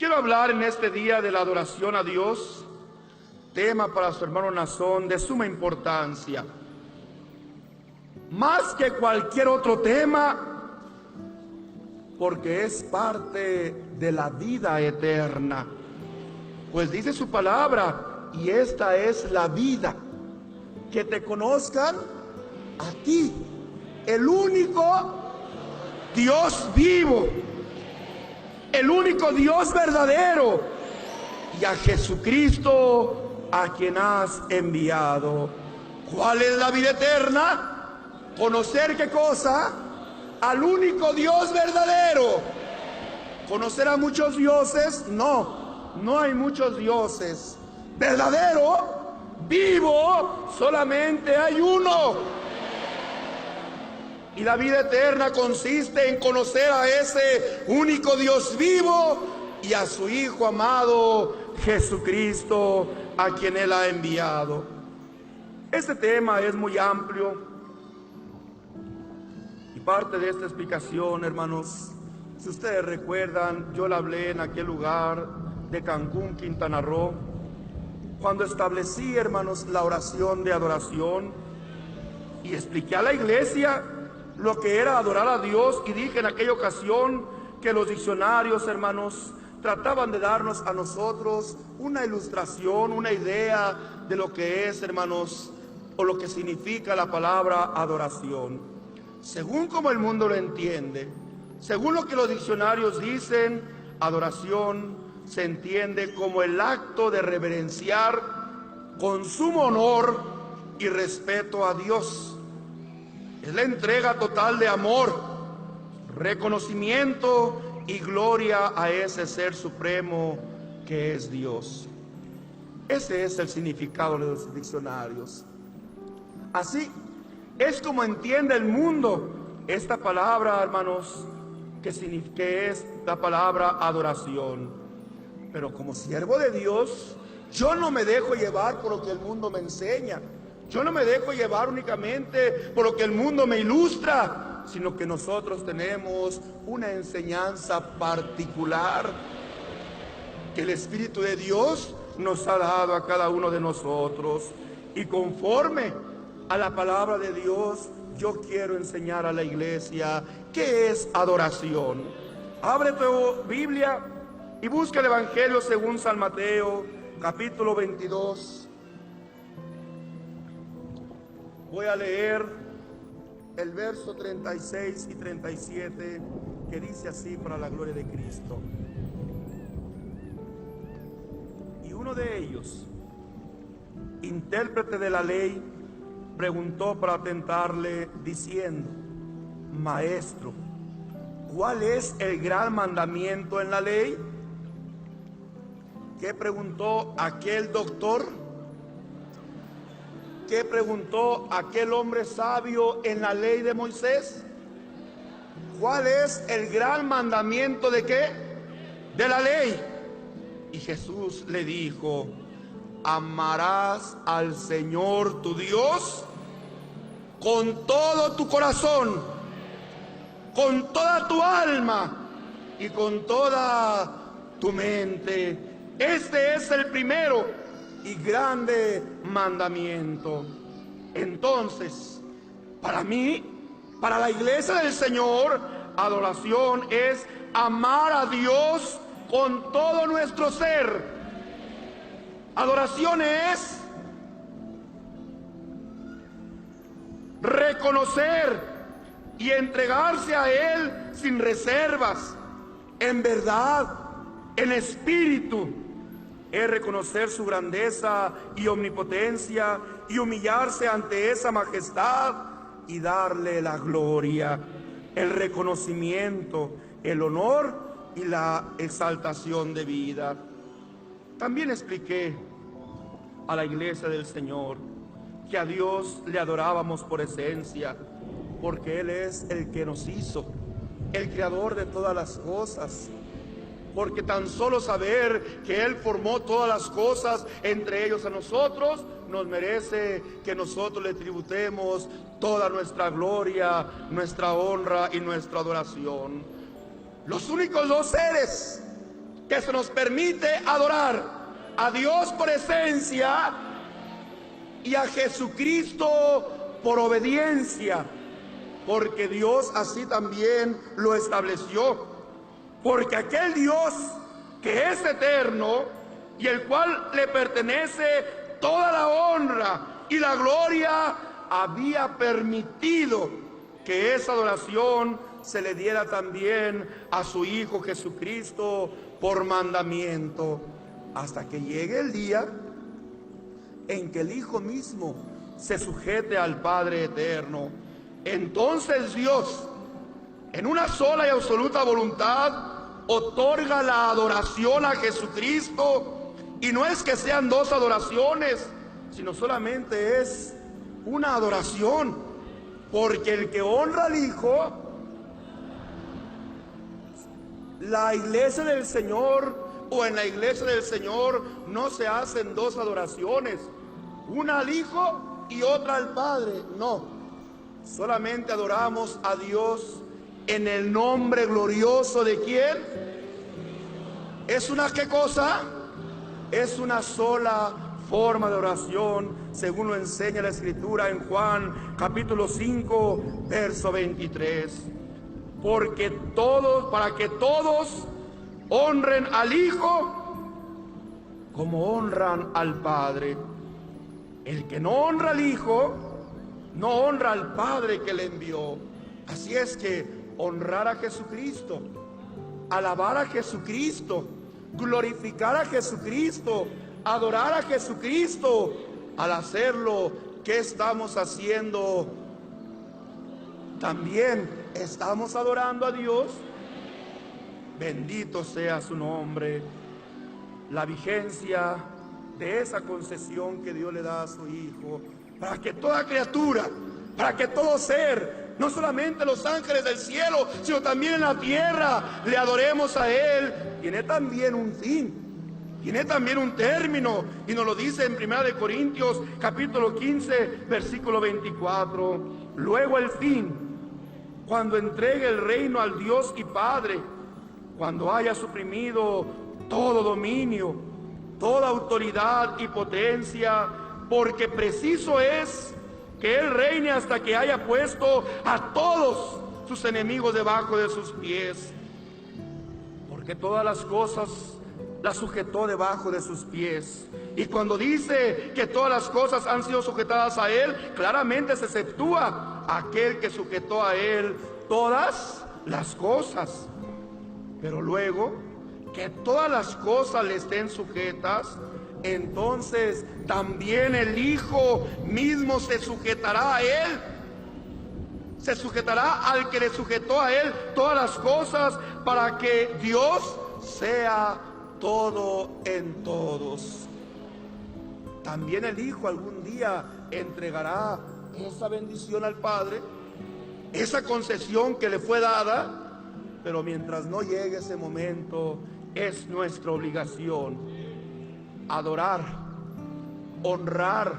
Quiero hablar en este día de la adoración a Dios, tema para su hermano Nazón de suma importancia. Más que cualquier otro tema, porque es parte de la vida eterna. Pues dice su palabra, y esta es la vida, que te conozcan a ti, el único Dios vivo, el único Dios verdadero, y a Jesucristo a quien has enviado. ¿Cuál es la vida eterna? Conocer ¿qué cosa? Al único Dios verdadero. ¿Conocer a muchos dioses? No hay muchos dioses. Verdadero, vivo, solamente hay uno. Y la vida eterna consiste en conocer a ese único Dios vivo y a su Hijo amado Jesucristo, a quien Él ha enviado. Este tema es muy amplio y parte de esta explicación, hermanos, si ustedes recuerdan, yo la hablé en aquel lugar de Cancún, Quintana Roo, cuando establecí, hermanos, la oración de adoración y expliqué a la iglesia lo que era adorar a Dios, y dije en aquella ocasión que los diccionarios, hermanos, trataban de darnos a nosotros una ilustración, una idea de lo que es, hermanos, o lo que significa la palabra adoración. Según como el mundo lo entiende, según lo que los diccionarios dicen, adoración se entiende como el acto de reverenciar con sumo honor y respeto a Dios. Es la entrega total de amor, reconocimiento y gloria a ese ser supremo que es Dios. Ese es el significado de los diccionarios. Así es como entiende el mundo esta palabra, hermanos, que es la palabra adoración. Pero como siervo de Dios, yo no me dejo llevar por lo que el mundo me enseña. Yo no me dejo llevar únicamente por lo que el mundo me ilustra, sino que nosotros tenemos una enseñanza particular que el Espíritu de Dios nos ha dado a cada uno de nosotros. Y conforme a la palabra de Dios, yo quiero enseñar a la iglesia qué es adoración. Abre tu Biblia y busca el Evangelio según San Mateo, capítulo 22. Voy a leer el verso 36 y 37, que dice así para la gloria de Cristo. Y uno de ellos, intérprete de la ley, preguntó para tentarle, diciendo: Maestro, ¿cuál es el gran mandamiento en la ley? ¿Qué preguntó aquel doctor? ¿Qué preguntó aquel hombre sabio en la ley de Moisés? ¿Cuál es el gran mandamiento de qué? De la ley. Y Jesús le dijo: amarás al Señor tu Dios con todo tu corazón, con toda tu alma y con toda tu mente. Este es el primero y grande mandamiento. Entonces, para mí, para la iglesia del Señor, adoración es amar a Dios con todo nuestro ser. Adoración es reconocer y entregarse a Él sin reservas, en verdad, en espíritu. Es reconocer su grandeza y omnipotencia y humillarse ante esa majestad y darle la gloria, el reconocimiento, el honor y la exaltación de vida. También expliqué a la iglesia del Señor que a Dios le adorábamos por esencia, porque Él es el que nos hizo, el creador de todas las cosas. Porque tan solo saber que Él formó todas las cosas, entre ellos a nosotros, nos merece que nosotros le tributemos toda nuestra gloria, nuestra honra y nuestra adoración. Los únicos dos seres que se nos permite adorar a Dios por esencia y a Jesucristo por obediencia, porque Dios así también lo estableció. Porque aquel Dios que es eterno y el cual le pertenece toda la honra y la gloria, había permitido que esa adoración se le diera también a su Hijo Jesucristo por mandamiento, hasta que llegue el día en que el Hijo mismo se sujete al Padre eterno. Entonces Dios, en una sola y absoluta voluntad, otorga la adoración a Jesucristo. Y no es que sean dos adoraciones, sino solamente es una adoración, porque el que honra al Hijo, la iglesia del Señor, o en la iglesia del Señor no se hacen dos adoraciones, una al Hijo y otra al Padre. No, solamente adoramos a Dios en el nombre glorioso de ¿quién? ¿Es una qué cosa? Es una sola forma de oración, según lo enseña la Escritura en Juan capítulo 5, verso 23. Porque todos, para que todos honren al Hijo como honran al Padre. El que no honra al Hijo, no honra al Padre que le envió. Así es que honrar a Jesucristo, alabar a Jesucristo, glorificar a Jesucristo, adorar a Jesucristo, al hacerlo, ¿qué estamos haciendo? También estamos adorando a Dios. Bendito sea su nombre. La vigencia de esa concesión que Dios le da a su Hijo, para que toda criatura, para que todo ser, no solamente los ángeles del cielo, sino también en la tierra, le adoremos a Él, tiene también un fin. Tiene también un término, y nos lo dice en 1 Corintios capítulo 15, versículo 24. Luego el fin, cuando entregue el reino al Dios y Padre, cuando haya suprimido todo dominio, toda autoridad y potencia, porque preciso es que Él reine hasta que haya puesto a todos sus enemigos debajo de sus pies. Porque todas las cosas las sujetó debajo de sus pies. Y cuando dice que todas las cosas han sido sujetadas a Él, claramente se exceptúa aquel que sujetó a Él todas las cosas. Pero luego que todas las cosas le estén sujetas, entonces también el Hijo mismo se sujetará a Él. Se sujetará al que le sujetó a Él todas las cosas, para que Dios sea todo en todos. También el Hijo algún día entregará esa bendición al Padre, esa concesión que le fue dada, pero mientras no llegue ese momento, es nuestra obligación adorar, honrar,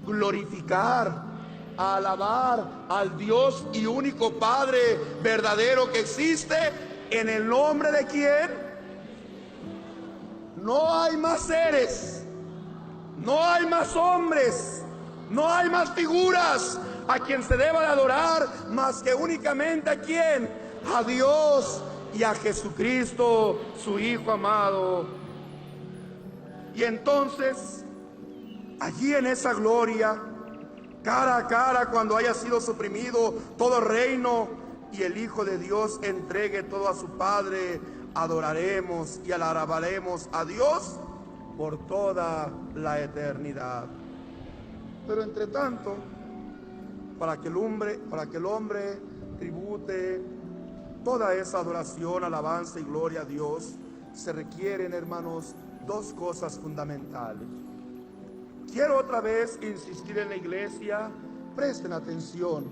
glorificar, alabar al Dios y único Padre verdadero que existe, en el nombre de quien no hay más seres, no hay más hombres, no hay más figuras a quien se deba de adorar, más que únicamente a quien, a Dios y a Jesucristo, su Hijo amado. Y entonces, allí en esa gloria, cara a cara, cuando haya sido suprimido todo reino y el Hijo de Dios entregue todo a su Padre, adoraremos y alabaremos a Dios por toda la eternidad. Pero entre tanto, para que el hombre tribute toda esa adoración, alabanza y gloria a Dios, se requieren, hermanos, dos cosas fundamentales. Quiero otra vez insistir en la iglesia, presten atención,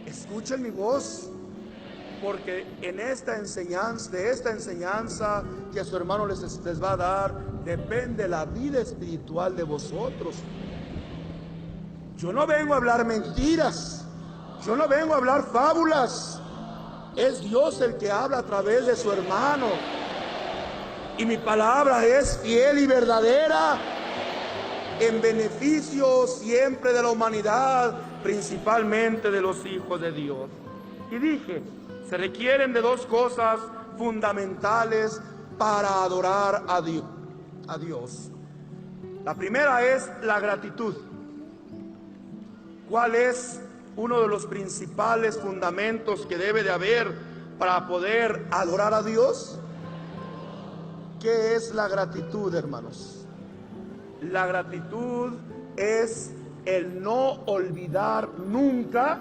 escuchen mi voz, porque en esta enseñanza, de esta enseñanza que su hermano les va a dar, depende la vida espiritual de vosotros. Yo no vengo a hablar mentiras, yo no vengo a hablar fábulas. Es Dios el que habla a través de su hermano. y mi palabra es fiel y verdadera en beneficio siempre de la humanidad, principalmente de los hijos de Dios. Y dije, se requieren de dos cosas fundamentales para adorar a Dios. La primera es la gratitud. ¿Cuál es uno de los principales fundamentos que debe de haber para poder adorar a Dios? ¿Qué es la gratitud, hermanos? La gratitud es el no olvidar nunca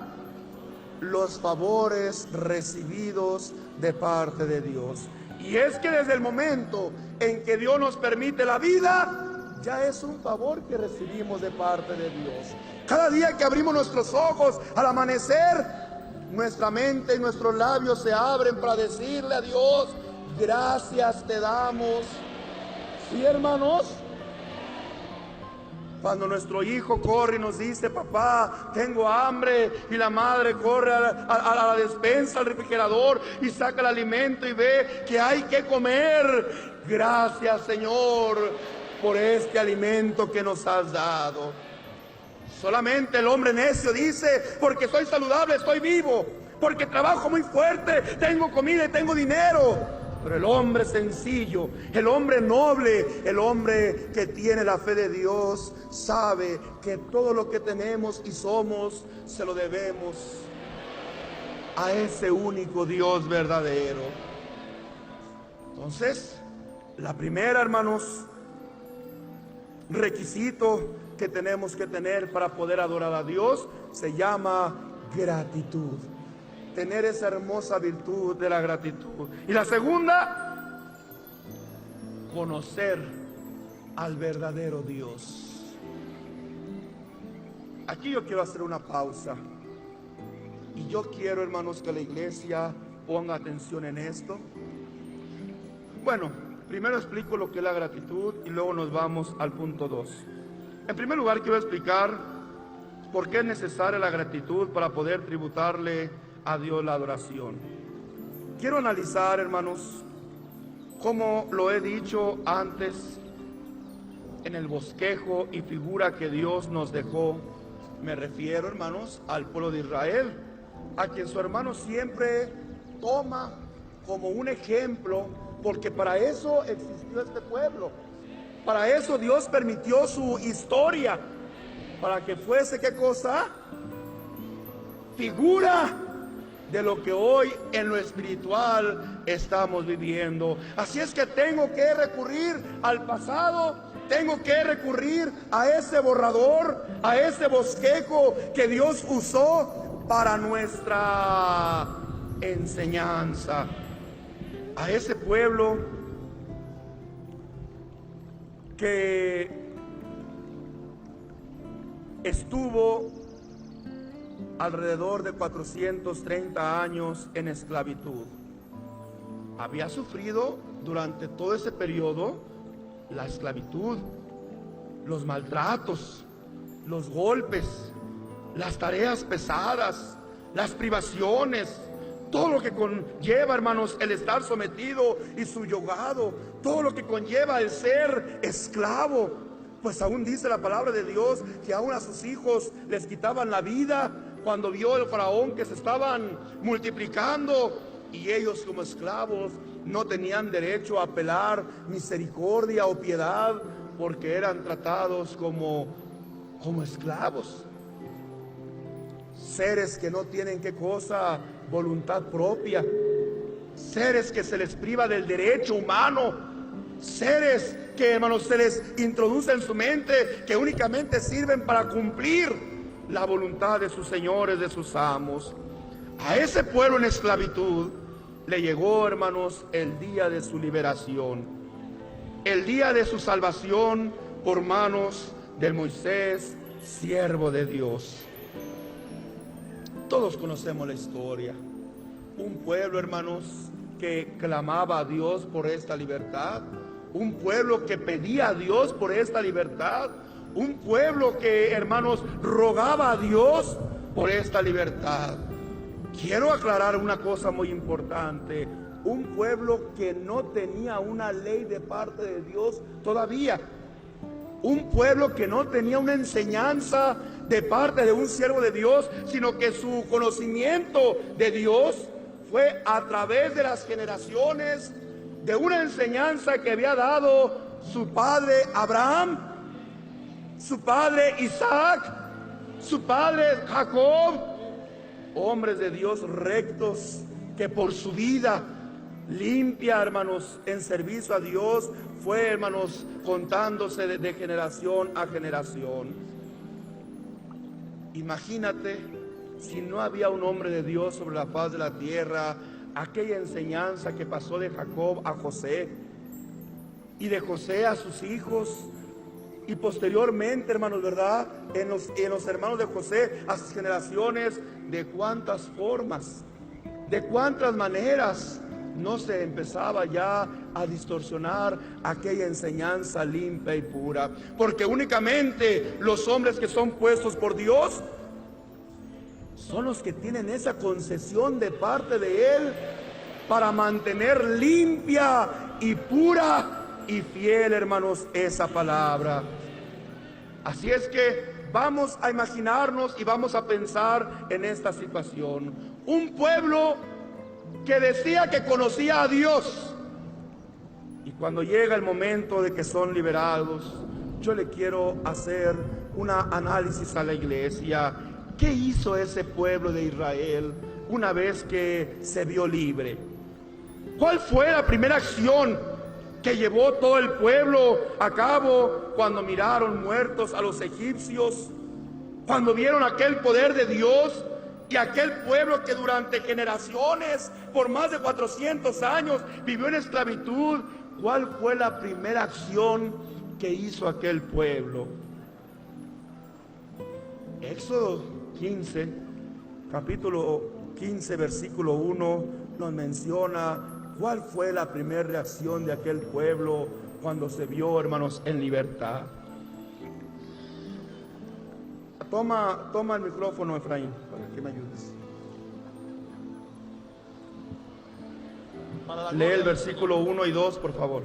los favores recibidos de parte de Dios. Y es que desde el momento en que Dios nos permite la vida, ya es un favor que recibimos de parte de Dios. Cada día que abrimos nuestros ojos al amanecer, nuestra mente y nuestros labios se abren para decirle a Dios, gracias te damos. ¿Sí, hermanos? Cuando nuestro hijo corre y nos dice, papá, tengo hambre, y la madre corre a la despensa, al refrigerador, y saca el alimento y ve que hay que comer. Gracias, Señor, por este alimento que nos has dado. Solamente el hombre necio dice, porque soy saludable, estoy vivo, porque trabajo muy fuerte, tengo comida y tengo dinero. Pero el hombre sencillo, el hombre noble, el hombre que tiene la fe de Dios, sabe que todo lo que tenemos y somos, se lo debemos a ese único Dios verdadero. Entonces, la primera, hermanos, requisito que tenemos que tener para poder adorar a Dios, se llama gratitud. Tener esa hermosa virtud de la gratitud. Y la segunda, conocer al verdadero Dios. Aquí yo quiero hacer una pausa. Y yo quiero, hermanos, que la iglesia ponga atención en esto. Bueno, primero explico lo que es la gratitud y luego nos vamos al punto 2. En primer lugar, quiero explicar por qué es necesaria la gratitud para poder tributarle a Dios la adoración. Quiero analizar, hermanos, como lo he dicho antes, en el bosquejo y figura que Dios nos dejó. Me refiero, hermanos, al pueblo de Israel, a quien su hermano siempre toma como un ejemplo, porque para eso existió este pueblo. Para eso Dios permitió su historia, para que fuese, ¿qué cosa? Figura de lo que hoy en lo espiritual estamos viviendo. Así es que tengo que recurrir al pasado, tengo que recurrir a ese borrador, a ese bosquejo que Dios usó para nuestra enseñanza. A ese pueblo que estuvo alrededor de 430 años en esclavitud. Había sufrido durante todo ese periodo la esclavitud, los maltratos, los golpes, las tareas pesadas, las privaciones, todo lo que conlleva, hermanos, el estar sometido y subyugado, todo lo que conlleva el ser esclavo. Pues aún dice la palabra de Dios que aún a sus hijos les quitaban la vida cuando vio el faraón que se estaban multiplicando, y ellos como esclavos no tenían derecho a apelar misericordia o piedad, porque eran tratados como esclavos, seres que no tienen qué cosa, voluntad propia, seres que se les priva del derecho humano, seres que, hermanos, se les introduce en su mente que únicamente sirven para cumplir la voluntad de sus señores, de sus amos. A ese pueblo en esclavitud le llegó, hermanos, el día de su liberación, el día de su salvación por manos de Moisés, siervo de Dios. Todos conocemos la historia. Un pueblo, hermanos, que clamaba a Dios por esta libertad, un pueblo que pedía a Dios por esta libertad, un pueblo que, hermanos, rogaba a Dios por esta libertad. Quiero aclarar una cosa muy importante. un pueblo que no tenía una ley de parte de Dios todavía. Un pueblo que no tenía una enseñanza de parte de un siervo de Dios, sino que su conocimiento de Dios fue a través de las generaciones, de una enseñanza que había dado su padre Abraham, su padre Isaac, su padre Jacob, hombres de Dios rectos que por su vida limpia, hermanos, en servicio a Dios, fue, hermanos, contándose de generación a generación. Imagínate si no había un hombre de Dios sobre la faz de la tierra, aquella enseñanza que pasó de Jacob a José y de José a sus hijos, y posteriormente, hermanos, ¿verdad? En los hermanos de José a sus generaciones, de cuántas formas, de cuántas maneras no se empezaba ya a distorsionar aquella enseñanza limpia y pura, porque únicamente los hombres que son puestos por Dios son los que tienen esa concesión de parte de Él para mantener limpia y pura y fiel, hermanos, esa palabra. Así es que vamos a imaginarnos y vamos a pensar en esta situación. Un pueblo que decía que conocía a Dios, y cuando llega el momento de que son liberados, yo le quiero hacer un análisis a la iglesia. ¿Qué hizo ese pueblo de Israel una vez que se vio libre? ¿Cuál fue la primera acción que llevó todo el pueblo a cabo cuando miraron muertos a los egipcios? Cuando vieron aquel poder de Dios y aquel pueblo que durante generaciones, por más de 400 años, vivió en esclavitud. ¿Cuál fue la primera acción que hizo aquel pueblo? Éxodo 15, capítulo 15, versículo 1, nos menciona cuál fue la primera reacción de aquel pueblo cuando se vio, hermanos, en libertad. Toma el micrófono, Efraín, para que me ayudes. Lee el versículo 1 y 2, por favor.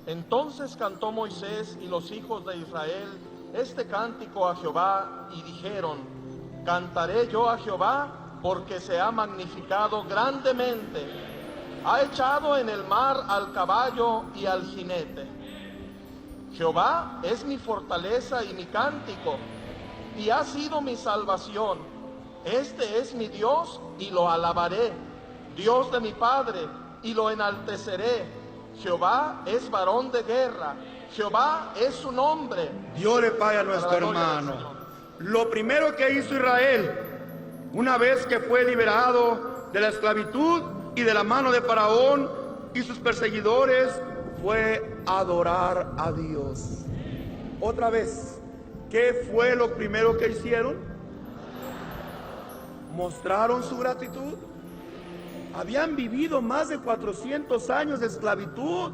Entonces cantó Moisés y los hijos de Israel este cántico a Jehová y dijeron: Cantaré yo a Jehová porque se ha magnificado grandemente. Ha echado en el mar al caballo y al jinete. Jehová es mi fortaleza y mi cántico, y ha sido mi salvación. Este es mi Dios y lo alabaré, Dios de mi Padre, y lo enalteceré. Jehová es varón de guerra, Jehová es su nombre. Dios le pague a nuestro hermano. Lo primero que hizo Israel, una vez que fue liberado de la esclavitud y de la mano de Faraón y sus perseguidores, fue adorar a Dios. Otra vez, ¿qué fue lo primero que hicieron? Mostraron su gratitud. Habían vivido más de 400 años de esclavitud.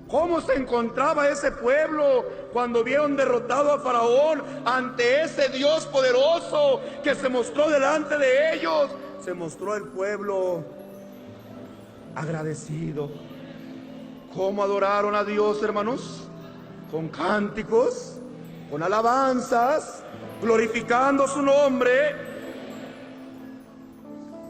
¿Cómo se encontraba ese pueblo cuando vieron derrotado a Faraón ante ese Dios poderoso que se mostró delante de ellos? Se mostró el pueblo agradecido. ¿Cómo adoraron a Dios, hermanos? Con cánticos, con alabanzas, glorificando su nombre.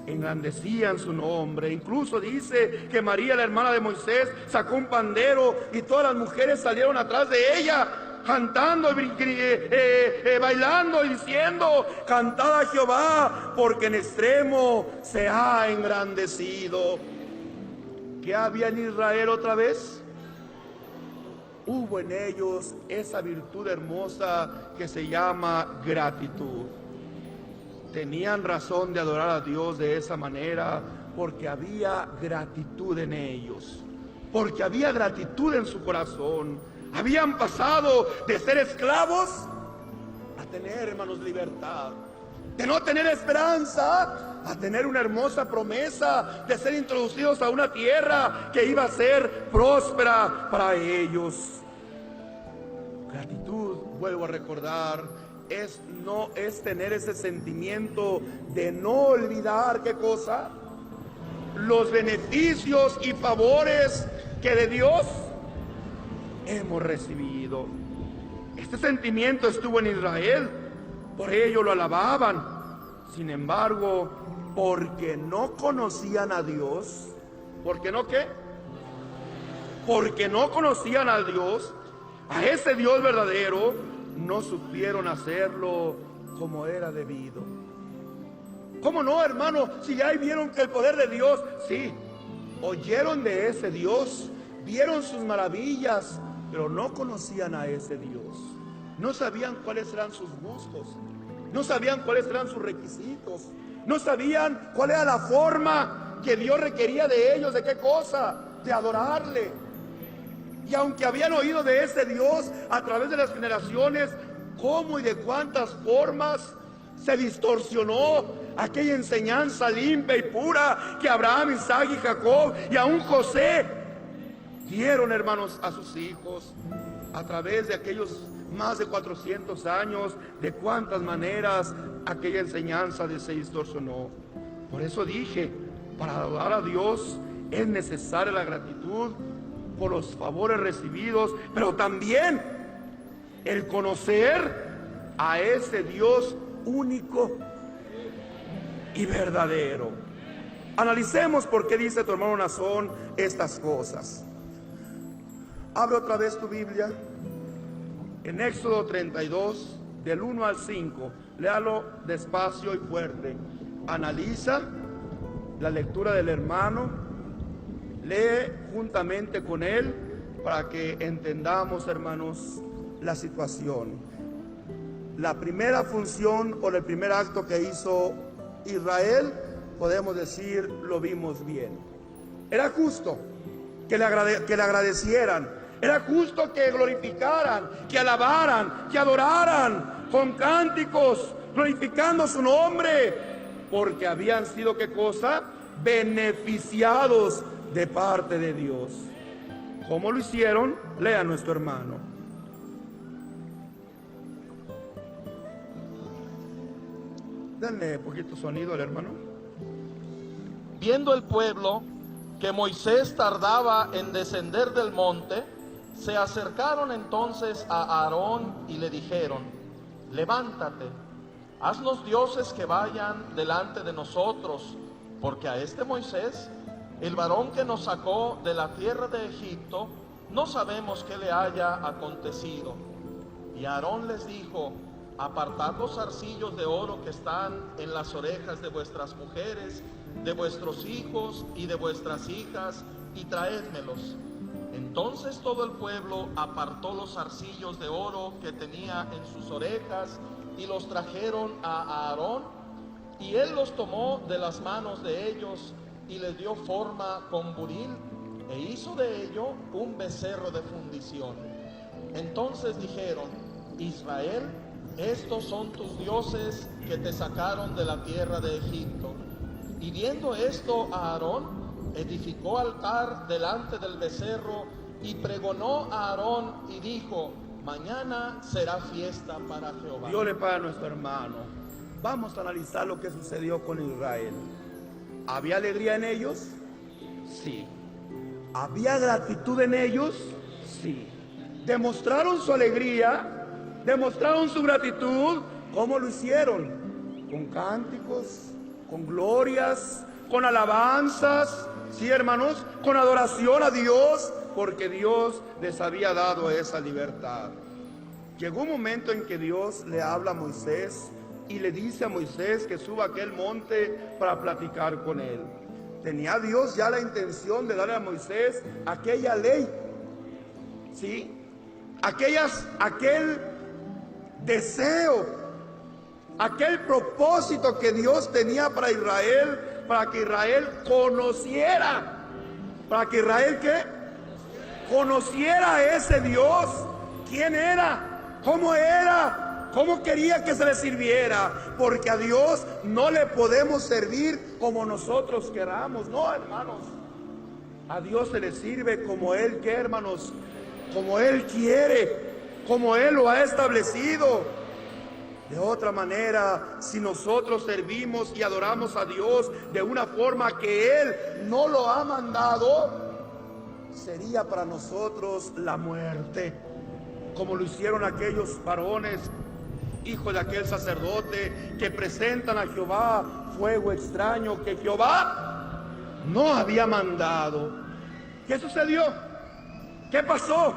Engrandecían su nombre. Incluso dice que María, la hermana de Moisés, sacó un pandero y todas las mujeres salieron atrás de ella, cantando, bailando y diciendo: Cantad a Jehová, porque en extremo se ha engrandecido. ¿Qué había en Israel otra vez? Hubo en ellos esa virtud hermosa que se llama gratitud. Tenían razón de adorar a Dios de esa manera porque había gratitud en ellos, porque había gratitud en su corazón. Habían pasado de ser esclavos a tener, hermanos, libertad, de no tener esperanza a tener una hermosa promesa de ser introducidos a una tierra que iba a ser próspera para ellos. Gratitud, vuelvo a recordar, es tener ese sentimiento de no olvidar, ¿qué cosa? los beneficios y favores que de Dios hemos recibido. Este sentimiento estuvo en Israel, por ello lo alababan. Sin embargo, porque no conocían a Dios, ¿por qué no qué? Porque no conocían a Dios, a ese Dios verdadero, no supieron hacerlo como era debido. ¿Cómo no, hermano? Si ya vieron que el poder de Dios, sí, oyeron de ese Dios, vieron sus maravillas, pero no conocían a ese Dios. No sabían cuáles eran sus gustos, no sabían cuáles eran sus requisitos, no sabían cuál era la forma que Dios requería de ellos, de qué cosa, de adorarle. Y aunque habían oído de ese Dios a través de las generaciones, cómo y de cuántas formas se distorsionó aquella enseñanza limpia y pura que Abraham, Isaac y Jacob y aún José dieron, hermanos, a sus hijos a través de aquellos más de 400 años, de cuántas maneras aquella enseñanza se distorsionó. Por eso dije, para adorar a Dios es necesaria la gratitud por los favores recibidos, pero también el conocer a ese Dios único y verdadero. Analicemos por qué dice tu hermano Nazón estas cosas. Abre otra vez tu Biblia en Éxodo 32, del 1 al 5. Léalo despacio y fuerte. Analiza la lectura del hermano, lee juntamente con él para que entendamos, hermanos, la situación. La primera función o el primer acto que hizo Israel, podemos decir, lo vimos bien. Era justo que le agradecieran, era justo que glorificaran, que alabaran, que adoraran con cánticos, glorificando su nombre, porque habían sido, ¿qué cosa? Beneficiados de parte de Dios. ¿Cómo lo hicieron? Lea nuestro hermano. Denle poquito sonido al hermano. Viendo el pueblo que Moisés tardaba en descender del monte, se acercaron entonces a Aarón y le dijeron: levántate, haznos dioses que vayan delante de nosotros, porque a este Moisés, el varón que nos sacó de la tierra de Egipto, no sabemos qué le haya acontecido. Y Aarón les dijo: apartad los zarcillos de oro que están en las orejas de vuestras mujeres, de vuestros hijos y de vuestras hijas, y traédmelos. Entonces todo el pueblo apartó los zarcillos de oro que tenía en sus orejas y los trajeron a Aarón, y él los tomó de las manos de ellos y les dio forma con buril, e hizo de ello un becerro de fundición. Entonces dijeron: Israel, estos son tus dioses que te sacaron de la tierra de Egipto. Y viendo esto a Aarón, edificó altar delante del becerro y pregonó a Aarón y dijo: mañana será fiesta para Jehová. Dios le pague a nuestro hermano. Vamos a analizar lo que sucedió con Israel. ¿Había alegría en ellos? Sí. ¿Había gratitud en ellos? Sí. ¿Demostraron su alegría? ¿Demostraron su gratitud? ¿Cómo lo hicieron? Con cánticos, con glorias, con alabanzas, sí, hermanos, con adoración a Dios, porque Dios les había dado esa libertad. Llegó un momento en que Dios le habla a Moisés y le dice a Moisés que suba a aquel monte para platicar con él. Tenía Dios ya la intención de darle a Moisés aquella ley, ¿sí? Aquel deseo, aquel propósito que Dios tenía para Israel, para que Israel conociera, para que Israel ¿qué? Conociera a ese Dios, quién era, cómo quería que se le sirviera, porque a Dios no le podemos servir como nosotros queramos, no, hermanos. A Dios se le sirve como Él quiere, hermanos, como Él quiere, como Él lo ha establecido. De otra manera, si nosotros servimos y adoramos a Dios de una forma que Él no lo ha mandado, sería para nosotros la muerte, como lo hicieron aquellos varones, hijos de aquel sacerdote, que presentan a Jehová fuego extraño que Jehová no había mandado. ¿Qué sucedió? ¿Qué pasó?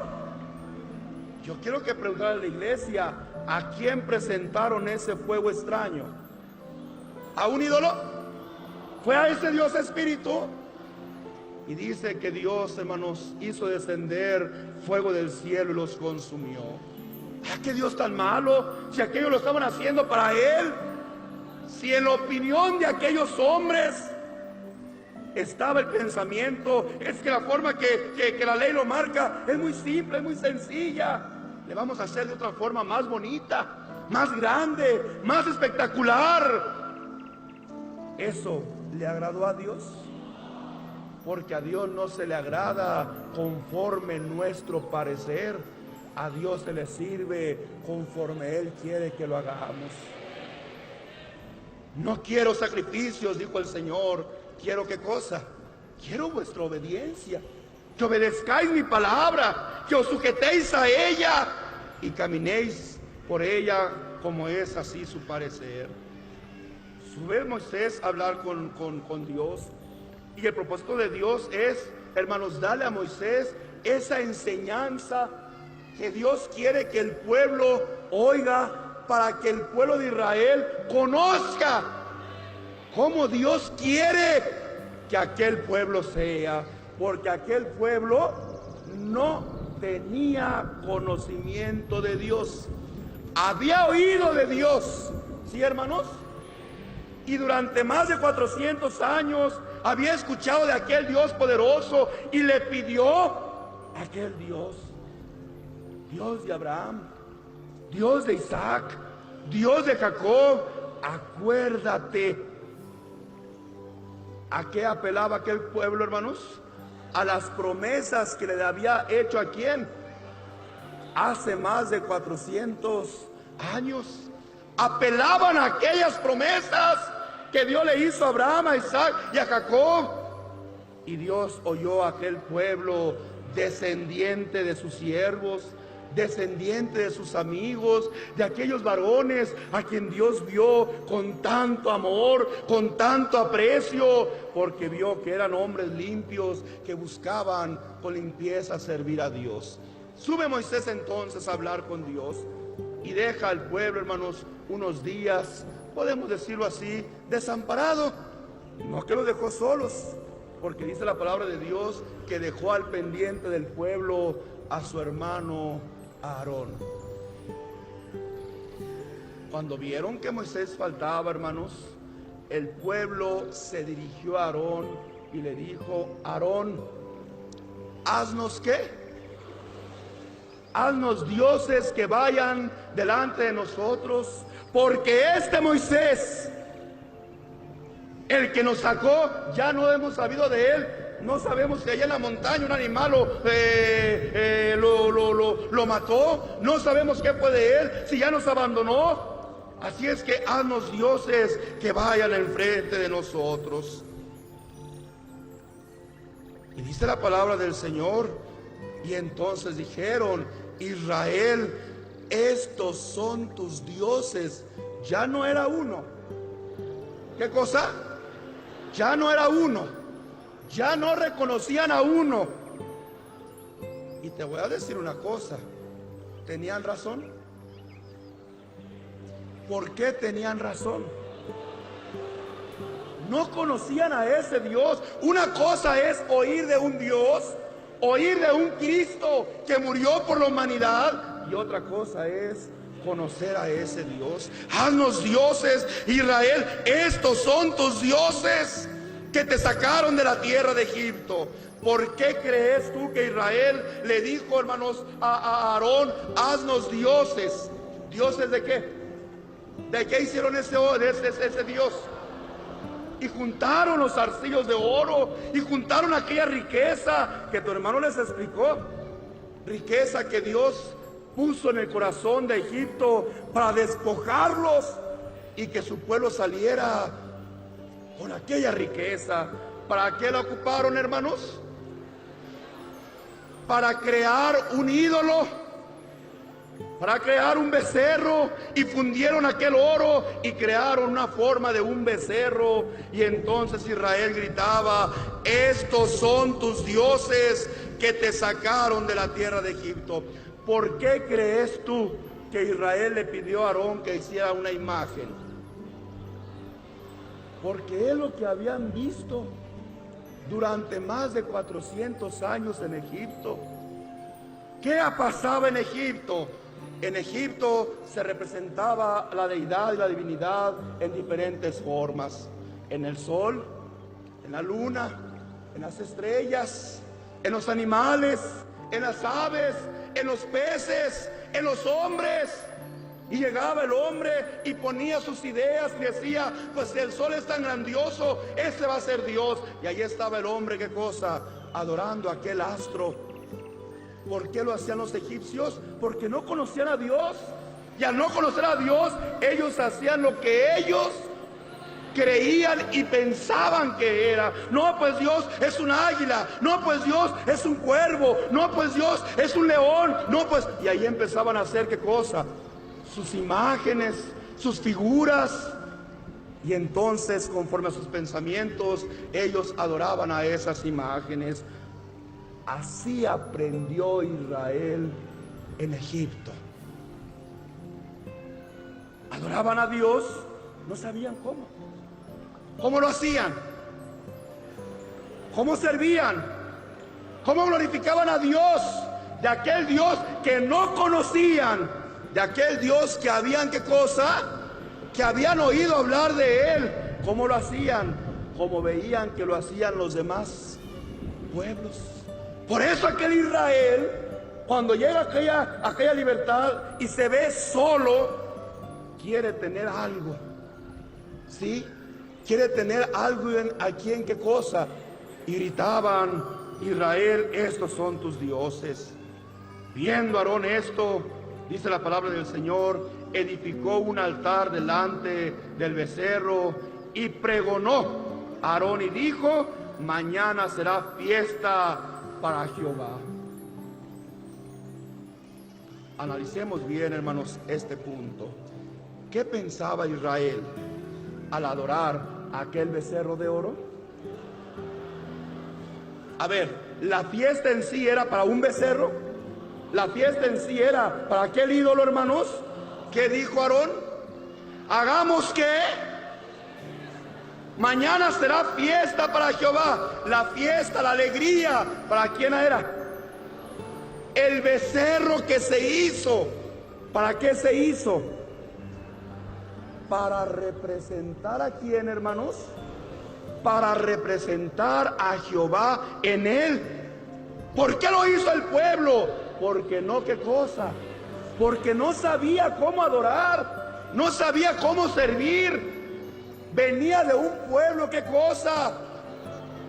Yo quiero que preguntar a la iglesia, ¿a quién presentaron ese fuego extraño? ¿A un ídolo? ¿Fue a ese Dios espíritu? Y dice que Dios, hermanos, hizo descender fuego del cielo y los consumió. ¿Ah, qué Dios tan malo? Si aquellos lo estaban haciendo para Él, si en la opinión de aquellos hombres estaba el pensamiento, es que la forma que la ley lo marca es muy simple, es muy sencilla. Le vamos a hacer de otra forma más bonita, más grande, más espectacular. ¿Eso le agradó a Dios? Porque a Dios no se le agrada conforme nuestro parecer. A Dios se le sirve conforme Él quiere que lo hagamos. No quiero sacrificios, dijo el Señor. ¿Quiero qué cosa? Quiero vuestra obediencia. Que obedezcáis mi palabra, que os sujetéis a ella y caminéis por ella como es así su parecer. Sube Moisés a hablar con Dios, y el propósito de Dios es, hermanos, darle a Moisés esa enseñanza que Dios quiere que el pueblo oiga, para que el pueblo de Israel conozca cómo Dios quiere que aquel pueblo sea. Porque aquel pueblo no tenía conocimiento de Dios. Había oído de Dios, ¿sí, hermanos? Y durante más de 400 años había escuchado de aquel Dios poderoso y le pidió a aquel Dios, Dios de Abraham, Dios de Isaac, Dios de Jacob, acuérdate. ¿A qué apelaba aquel pueblo, hermanos? A las promesas que le había hecho a quién hace más de 400 años. Apelaban a aquellas promesas que Dios le hizo a Abraham, a Isaac y a Jacob. Y Dios oyó a aquel pueblo, descendiente de sus siervos, descendiente de sus amigos, de aquellos varones a quien Dios vio con tanto amor, con tanto aprecio, porque vio que eran hombres limpios que buscaban con limpieza servir a Dios. Sube Moisés entonces a hablar con Dios y deja al pueblo, hermanos, unos días, podemos decirlo así, desamparado. No que los dejó solos, porque dice la palabra de Dios que dejó al pendiente del pueblo a su hermano Aarón. Cuando vieron que Moisés faltaba, hermanos, el pueblo se dirigió a Aarón y le dijo: Aarón, haznos ¿qué? Haznos dioses que vayan delante de nosotros, porque este Moisés, el que nos sacó, ya no hemos sabido de él. No sabemos si allá en la montaña un animal lo mató. No sabemos qué fue de él, si ya nos abandonó. Así es que haznos dioses que vayan enfrente de nosotros. Y dice la palabra del Señor: y entonces dijeron: Israel, estos son tus dioses. Ya no era uno. ¿Qué cosa? Ya no era uno. Ya no reconocían a uno. Y te voy a decir una cosa: ¿tenían razón? ¿Por qué tenían razón? No conocían a ese Dios. Una cosa es oír de un Dios, oír de un Cristo que murió por la humanidad, y otra cosa es conocer a ese Dios. Haznos dioses, Israel, estos son tus dioses que te sacaron de la tierra de Egipto. ¿Por qué crees tú que Israel le dijo, hermanos, a Aarón: haznos dioses? ¿Dioses de qué? ¿De qué hicieron ese Dios? Y juntaron los zarcillos de oro, y juntaron aquella riqueza que tu hermano les explicó, riqueza que Dios puso en el corazón de Egipto para despojarlos y que su pueblo saliera con aquella riqueza. ¿Para qué la ocuparon, hermanos? Para crear un ídolo, para crear un becerro, y fundieron aquel oro y crearon una forma de un becerro. Y entonces Israel gritaba: estos son tus dioses que te sacaron de la tierra de Egipto. ¿Por qué crees tú que Israel le pidió a Aarón que hiciera una imagen? Porque es lo que habían visto durante más de 400 años en Egipto. ¿Qué pasaba en Egipto? En Egipto se representaba la deidad y la divinidad en diferentes formas: en el sol, en la luna, en las estrellas, en los animales, en las aves, en los peces, en los hombres. Y llegaba el hombre y ponía sus ideas y decía: pues si el sol es tan grandioso, ese va a ser Dios. Y ahí estaba el hombre, ¿qué cosa? Adorando aquel astro. ¿Por qué lo hacían los egipcios? Porque no conocían a Dios. Y al no conocer a Dios, ellos hacían lo que ellos creían y pensaban que era. No, pues Dios es un águila. No, pues Dios es un cuervo. No, pues Dios es un león. No, pues... Y ahí empezaban a hacer, ¿qué cosa? Sus imágenes, sus figuras. Y entonces, conforme a sus pensamientos, ellos adoraban a esas imágenes. Así aprendió Israel en Egipto. Adoraban a Dios, no sabían cómo. ¿Cómo lo hacían? ¿Cómo servían? ¿Cómo glorificaban a Dios? De aquel Dios que no conocían, de aquel Dios que habían, ¿qué cosa? Que habían oído hablar de Él. ¿Cómo lo hacían? Como veían que lo hacían los demás pueblos. Por eso aquel Israel, cuando llega aquella libertad y se ve solo, quiere tener algo, ¿sí? Quiere tener algo aquí, ¿en qué cosa? Y gritaban: Israel, estos son tus dioses. Viendo Aarón esto, dice la palabra del Señor, edificó un altar delante del becerro y pregonó a Aarón y dijo: mañana será fiesta para Jehová. Analicemos bien, hermanos, este punto. ¿Qué pensaba Israel al adorar a aquel becerro de oro? A ver, ¿la fiesta en sí era para un becerro? ¿La fiesta en sí era para aquel ídolo, hermanos? ¿Qué dijo Aarón? Hagamos que mañana será fiesta para Jehová. La fiesta, la alegría, ¿para quién era? El becerro que se hizo. ¿Para qué se hizo? Para representar a quién, hermanos? Para representar a Jehová en él. ¿Por qué lo hizo el pueblo? Porque no, ¿qué cosa? Porque no sabía cómo adorar, no sabía cómo servir. Venía de un pueblo, ¿qué cosa?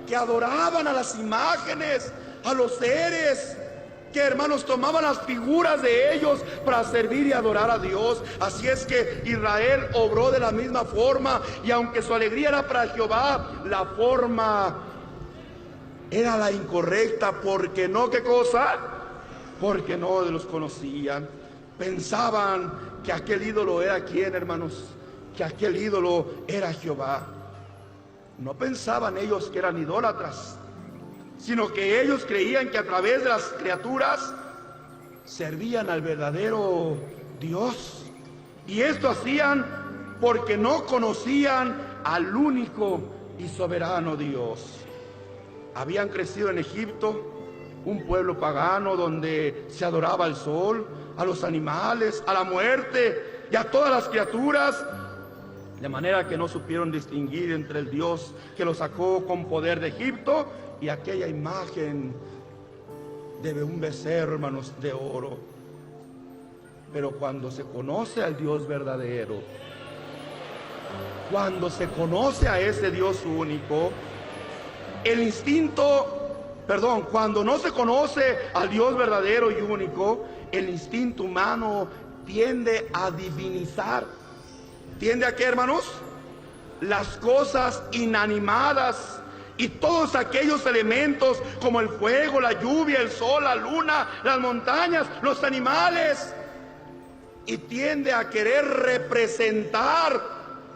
Que adoraban a las imágenes, a los seres, que, hermanos, tomaban las figuras de ellos para servir y adorar a Dios. Así es que Israel obró de la misma forma, y aunque su alegría era para Jehová, la forma era la incorrecta. Porque no, ¿qué cosa? Porque no los conocían. Pensaban que aquel ídolo era quién, hermanos, que aquel ídolo era Jehová. No pensaban ellos que eran idólatras, sino que ellos creían que a través de las criaturas servían al verdadero Dios. Y esto hacían porque no conocían al único y soberano Dios. Habían crecido en Egipto, un pueblo pagano donde se adoraba al sol, a los animales, a la muerte y a todas las criaturas, de manera que no supieron distinguir entre el Dios que los sacó con poder de Egipto y aquella imagen de un becerro, hermanos, de oro. Pero cuando se conoce al Dios verdadero, cuando se conoce a ese Dios único, el instinto cuando no se conoce al Dios verdadero y único, el instinto humano tiende a divinizar. ¿Tiende a qué, hermanos? Las cosas inanimadas y todos aquellos elementos como el fuego, la lluvia, el sol, la luna, las montañas, los animales. Y tiende a querer representar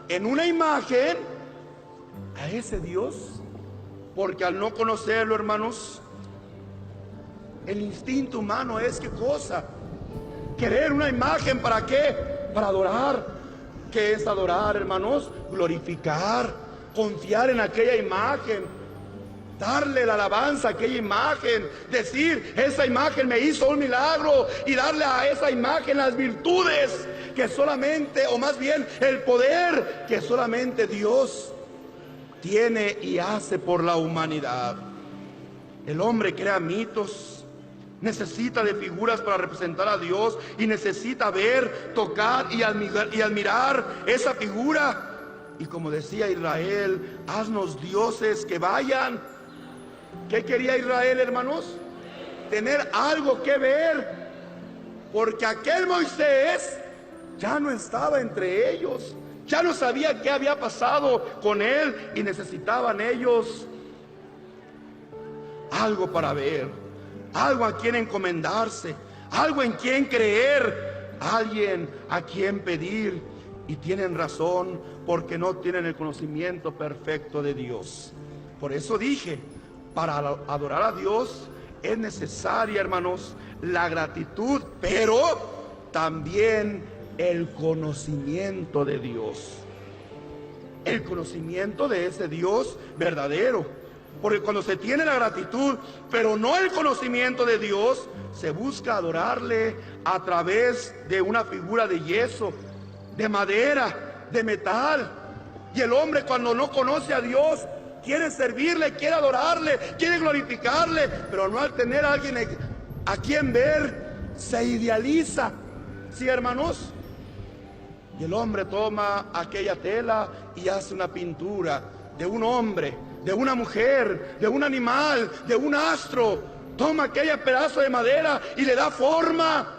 en una imagen a ese Dios. Porque al no conocerlo, hermanos, el instinto humano es ¿qué cosa? Querer una imagen, ¿para qué? Para adorar. ¿Qué es adorar, hermanos? Glorificar, confiar en aquella imagen, darle la alabanza a aquella imagen, decir, esa imagen me hizo un milagro, y darle a esa imagen las virtudes que solamente, o más bien el poder que solamente Dios tiene y hace por la humanidad. El hombre crea mitos, necesita de figuras para representar a Dios, y necesita ver, tocar y admirar esa figura. Y como decía Israel, haznos dioses que vayan. ¿Qué quería Israel, hermanos? Tener algo que ver, porque aquel Moisés ya no estaba entre ellos, ya no sabía qué había pasado con él, y necesitaban ellos algo para ver, algo a quien encomendarse, algo en quien creer, alguien a quien pedir. Y tienen razón, porque no tienen el conocimiento perfecto de Dios. Por eso dije, para adorar a Dios es necesaria, hermanos, la gratitud, pero también el conocimiento de Dios, el conocimiento de ese Dios verdadero. Porque cuando se tiene la gratitud, pero no el conocimiento de Dios, se busca adorarle a través de una figura de yeso, de madera, de metal. Y el hombre, cuando no conoce a Dios, quiere servirle, quiere adorarle, quiere glorificarle, pero no al tener a alguien a quien ver, se idealiza. ¿Sí, hermanos? Y el hombre toma aquella tela y hace una pintura de un hombre, de una mujer, de un animal, de un astro. Toma aquel pedazo de madera y le da forma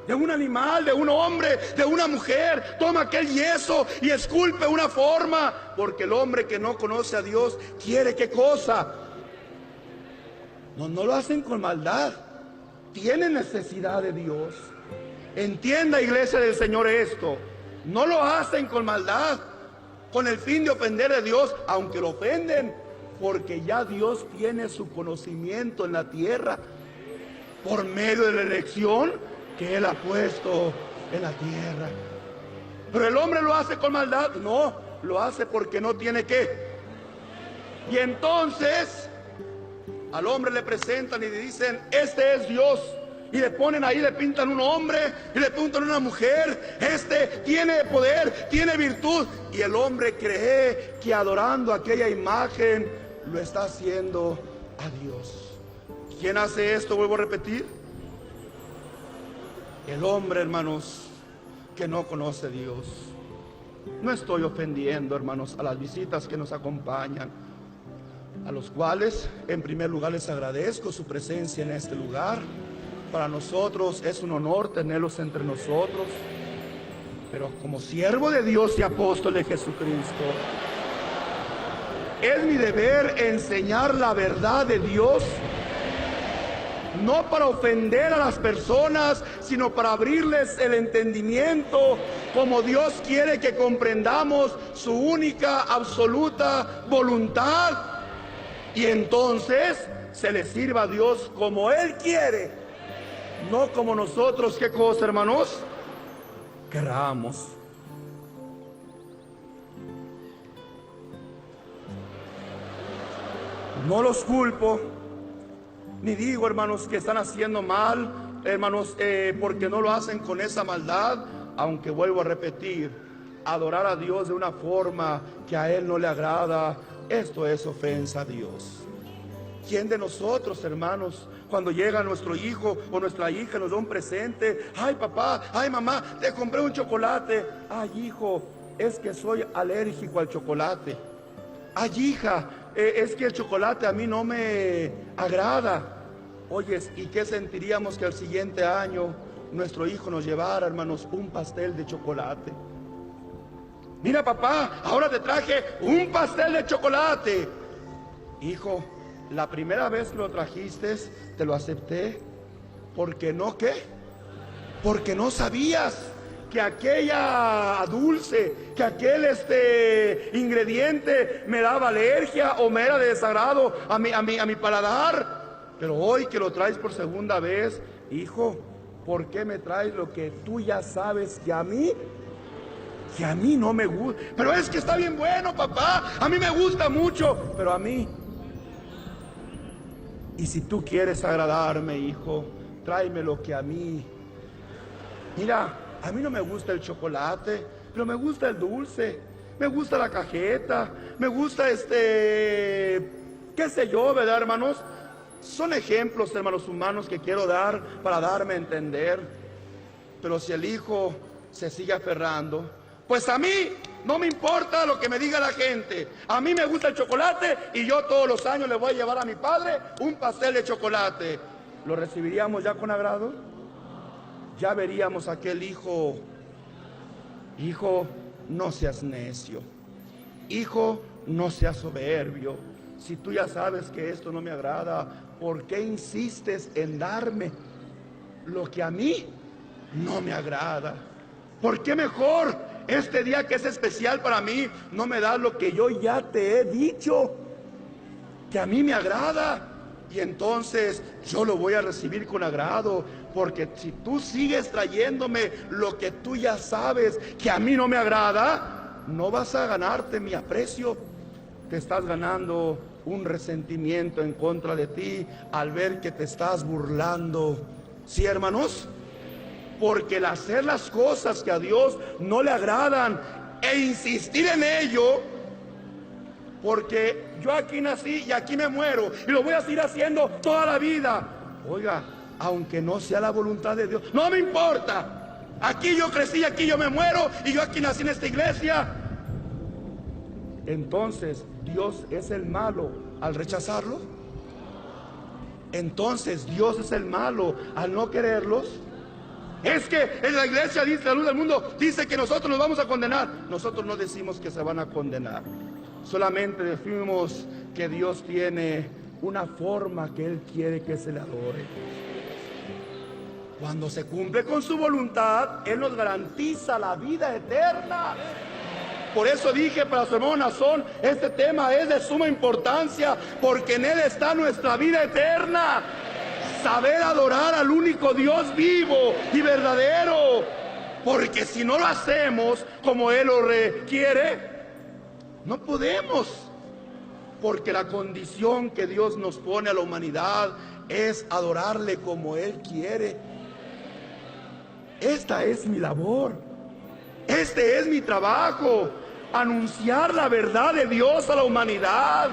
de un animal, de un hombre, de una mujer. Toma aquel yeso y esculpe una forma, porque el hombre que no conoce a Dios quiere ¿qué cosa? No lo hacen con maldad, tienen necesidad de Dios. Entienda, iglesia del Señor, esto. No lo hacen con maldad, con el fin de ofender a Dios, aunque lo ofenden, porque ya Dios tiene su conocimiento en la tierra por medio de la elección que Él ha puesto en la tierra. Pero el hombre lo hace con maldad, no, lo hace porque no tiene qué. Y entonces al hombre le presentan y le dicen, este es Dios. Y le ponen ahí, le pintan un hombre y le pintan una mujer. Este tiene poder, tiene virtud. Y el hombre cree que adorando aquella imagen lo está haciendo a Dios. ¿Quién hace esto? Vuelvo a repetir. El hombre, hermanos, que no conoce a Dios. No estoy ofendiendo, hermanos, a las visitas que nos acompañan, a los cuales en primer lugar les agradezco su presencia en este lugar. Para nosotros es un honor tenerlos entre nosotros, pero como siervo de Dios y apóstol de Jesucristo, es mi deber enseñar la verdad de Dios, no para ofender a las personas, sino para abrirles el entendimiento, como Dios quiere que comprendamos su única, absoluta voluntad, y entonces se le sirva a Dios como Él quiere, no como nosotros, ¿qué cosa, hermanos? Queramos. No los culpo, ni digo, hermanos, que están haciendo mal, hermanos, porque no lo hacen con esa maldad, aunque vuelvo a repetir, adorar a Dios de una forma que a Él no le agrada, esto es ofensa a Dios. ¿Quién de nosotros, hermanos, cuando llega nuestro hijo o nuestra hija, nos da un presente? Ay, papá, ay, mamá, te compré un chocolate. Ay, hijo, es que soy alérgico al chocolate. Ay, hija, es que el chocolate a mí no me agrada. Oyes, ¿y qué sentiríamos que el siguiente año nuestro hijo nos llevara, hermanos, un pastel de chocolate? Mira, papá, ahora te traje un pastel de chocolate. Hijo, la primera vez que lo trajiste, te lo acepté. ¿Porque no qué? Porque no sabías que aquella dulce, que aquel ingrediente me daba alergia o me era de desagrado a mi paladar. Pero hoy que lo traes por segunda vez, hijo, ¿por qué me traes lo que tú ya sabes que a mí no me gusta? Pero es que está bien bueno, papá, a mí me gusta mucho, pero a mí. Y si tú quieres agradarme, hijo, tráeme lo que a mí. Mira, a mí no me gusta el chocolate, pero me gusta el dulce, me gusta la cajeta, me gusta qué sé yo, ¿verdad, hermanos? Son ejemplos, hermanos, humanos que quiero dar para darme a entender. Pero si el hijo se sigue aferrando, pues a mí no me importa lo que me diga la gente. A mí me gusta el chocolate y yo todos los años le voy a llevar a mi padre un pastel de chocolate. ¿Lo recibiríamos ya con agrado? Ya veríamos a aquel hijo. Hijo, no seas necio. Hijo, no seas soberbio. Si tú ya sabes que esto no me agrada, ¿por qué insistes en darme lo que a mí no me agrada? ¿Por qué mejor este día que es especial para mí no me das lo que yo ya te he dicho que a mí me agrada? Y entonces yo lo voy a recibir con agrado, porque si tú sigues trayéndome lo que tú ya sabes que a mí no me agrada, no vas a ganarte mi aprecio. Te estás ganando un resentimiento en contra de ti al ver que te estás burlando. ¿Sí, hermanos? Porque el hacer las cosas que a Dios no le agradan e insistir en ello, porque yo aquí nací y aquí me muero y lo voy a seguir haciendo toda la vida. Oiga, aunque no sea la voluntad de Dios, no me importa. Aquí yo crecí, aquí yo me muero y yo aquí nací en esta iglesia. Entonces, ¿Dios es el malo al rechazarlo? Entonces, ¿Dios es el malo al no quererlos? Es que en la iglesia dice, la luz del mundo dice que nosotros nos vamos a condenar. Nosotros no decimos que se van a condenar. Solamente decimos que Dios tiene una forma que Él quiere que se le adore. Cuando se cumple con su voluntad, Él nos garantiza la vida eterna. Por eso dije para su hermano Nazón, este tema es de suma importancia, porque en él está nuestra vida eterna. Saber adorar al único Dios vivo y verdadero, porque si no lo hacemos como Él lo requiere, no podemos, porque la condición que Dios nos pone a la humanidad es adorarle como Él quiere. Esta es mi labor, este es mi trabajo, anunciar la verdad de Dios a la humanidad.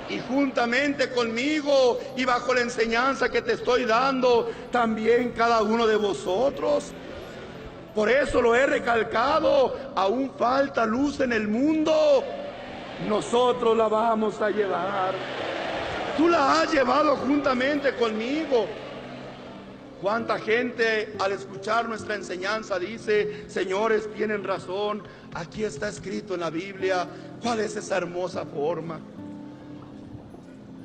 Y juntamente conmigo y bajo la enseñanza que te estoy dando, también cada uno de vosotros. Por eso lo he recalcado, aún falta luz en el mundo. Nosotros la vamos a llevar. Tú la has llevado juntamente conmigo. ¿Cuánta gente al escuchar nuestra enseñanza dice, señores, tienen razón, aquí está escrito en la Biblia, cuál es esa hermosa forma?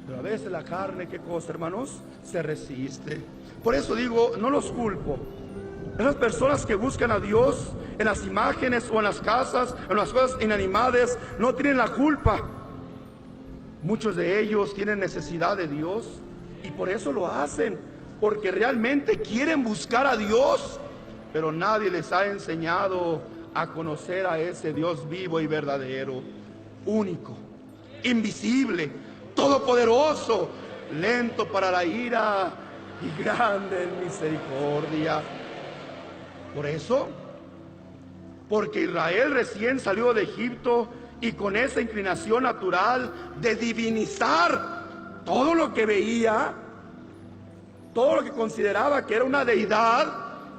Pero a veces la carne, ¿qué cosa, hermanos? Se resiste. Por eso digo, no los culpo. Esas personas que buscan a Dios en las imágenes o en las casas, en las cosas inanimadas, no tienen la culpa. Muchos de ellos tienen necesidad de Dios y por eso lo hacen, porque realmente quieren buscar a Dios, pero nadie les ha enseñado a conocer a ese Dios vivo y verdadero, único, invisible, todopoderoso, lento para la ira y grande en misericordia. Por eso, porque Israel recién salió de Egipto y con esa inclinación natural de divinizar todo lo que veía, todo lo que consideraba que era una deidad,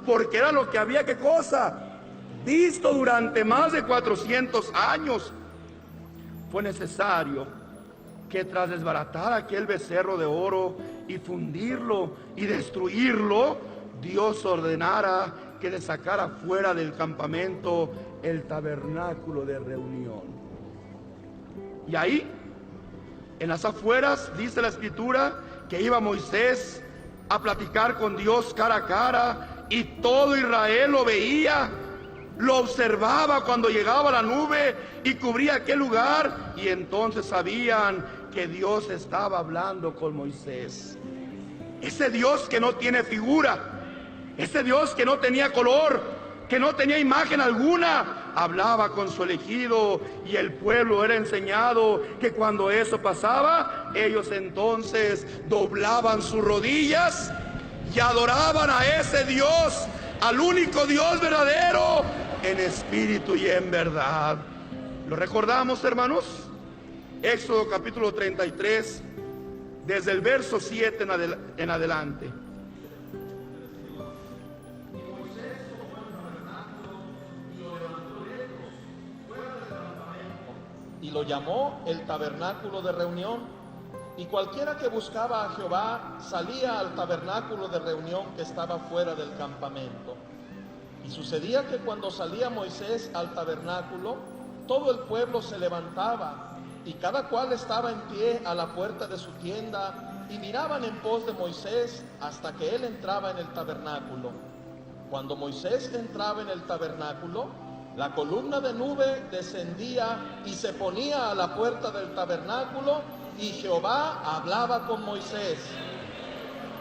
porque era lo que había, ¿qué cosa? Visto durante más de 400 años. Fue necesario que tras desbaratar aquel becerro de oro y fundirlo y destruirlo, Dios ordenara que le sacara fuera del campamento el tabernáculo de reunión. Y ahí, en las afueras, dice la Escritura, que iba Moisés a platicar con Dios cara a cara, y todo Israel lo veía, lo observaba cuando llegaba la nube y cubría aquel lugar, y entonces sabían que Dios estaba hablando con Moisés. Ese Dios que no tiene figura, ese Dios que no tenía color, que no tenía imagen alguna, hablaba con su elegido, y el pueblo era enseñado que cuando eso pasaba, ellos entonces doblaban sus rodillas y adoraban a ese Dios, al único Dios verdadero, en espíritu y en verdad. ¿Lo recordamos, hermanos? Éxodo capítulo 33, desde el verso 7 en adelante. Y lo llamó el tabernáculo de reunión. Y cualquiera que buscaba a Jehová salía al tabernáculo de reunión que estaba fuera del campamento. Y sucedía que cuando salía Moisés al tabernáculo, todo el pueblo se levantaba, y cada cual estaba en pie a la puerta de su tienda, y miraban en pos de Moisés hasta que él entraba en el tabernáculo. Cuando Moisés entraba en el tabernáculo, la columna de nube descendía y se ponía a la puerta del tabernáculo, y Jehová hablaba con Moisés.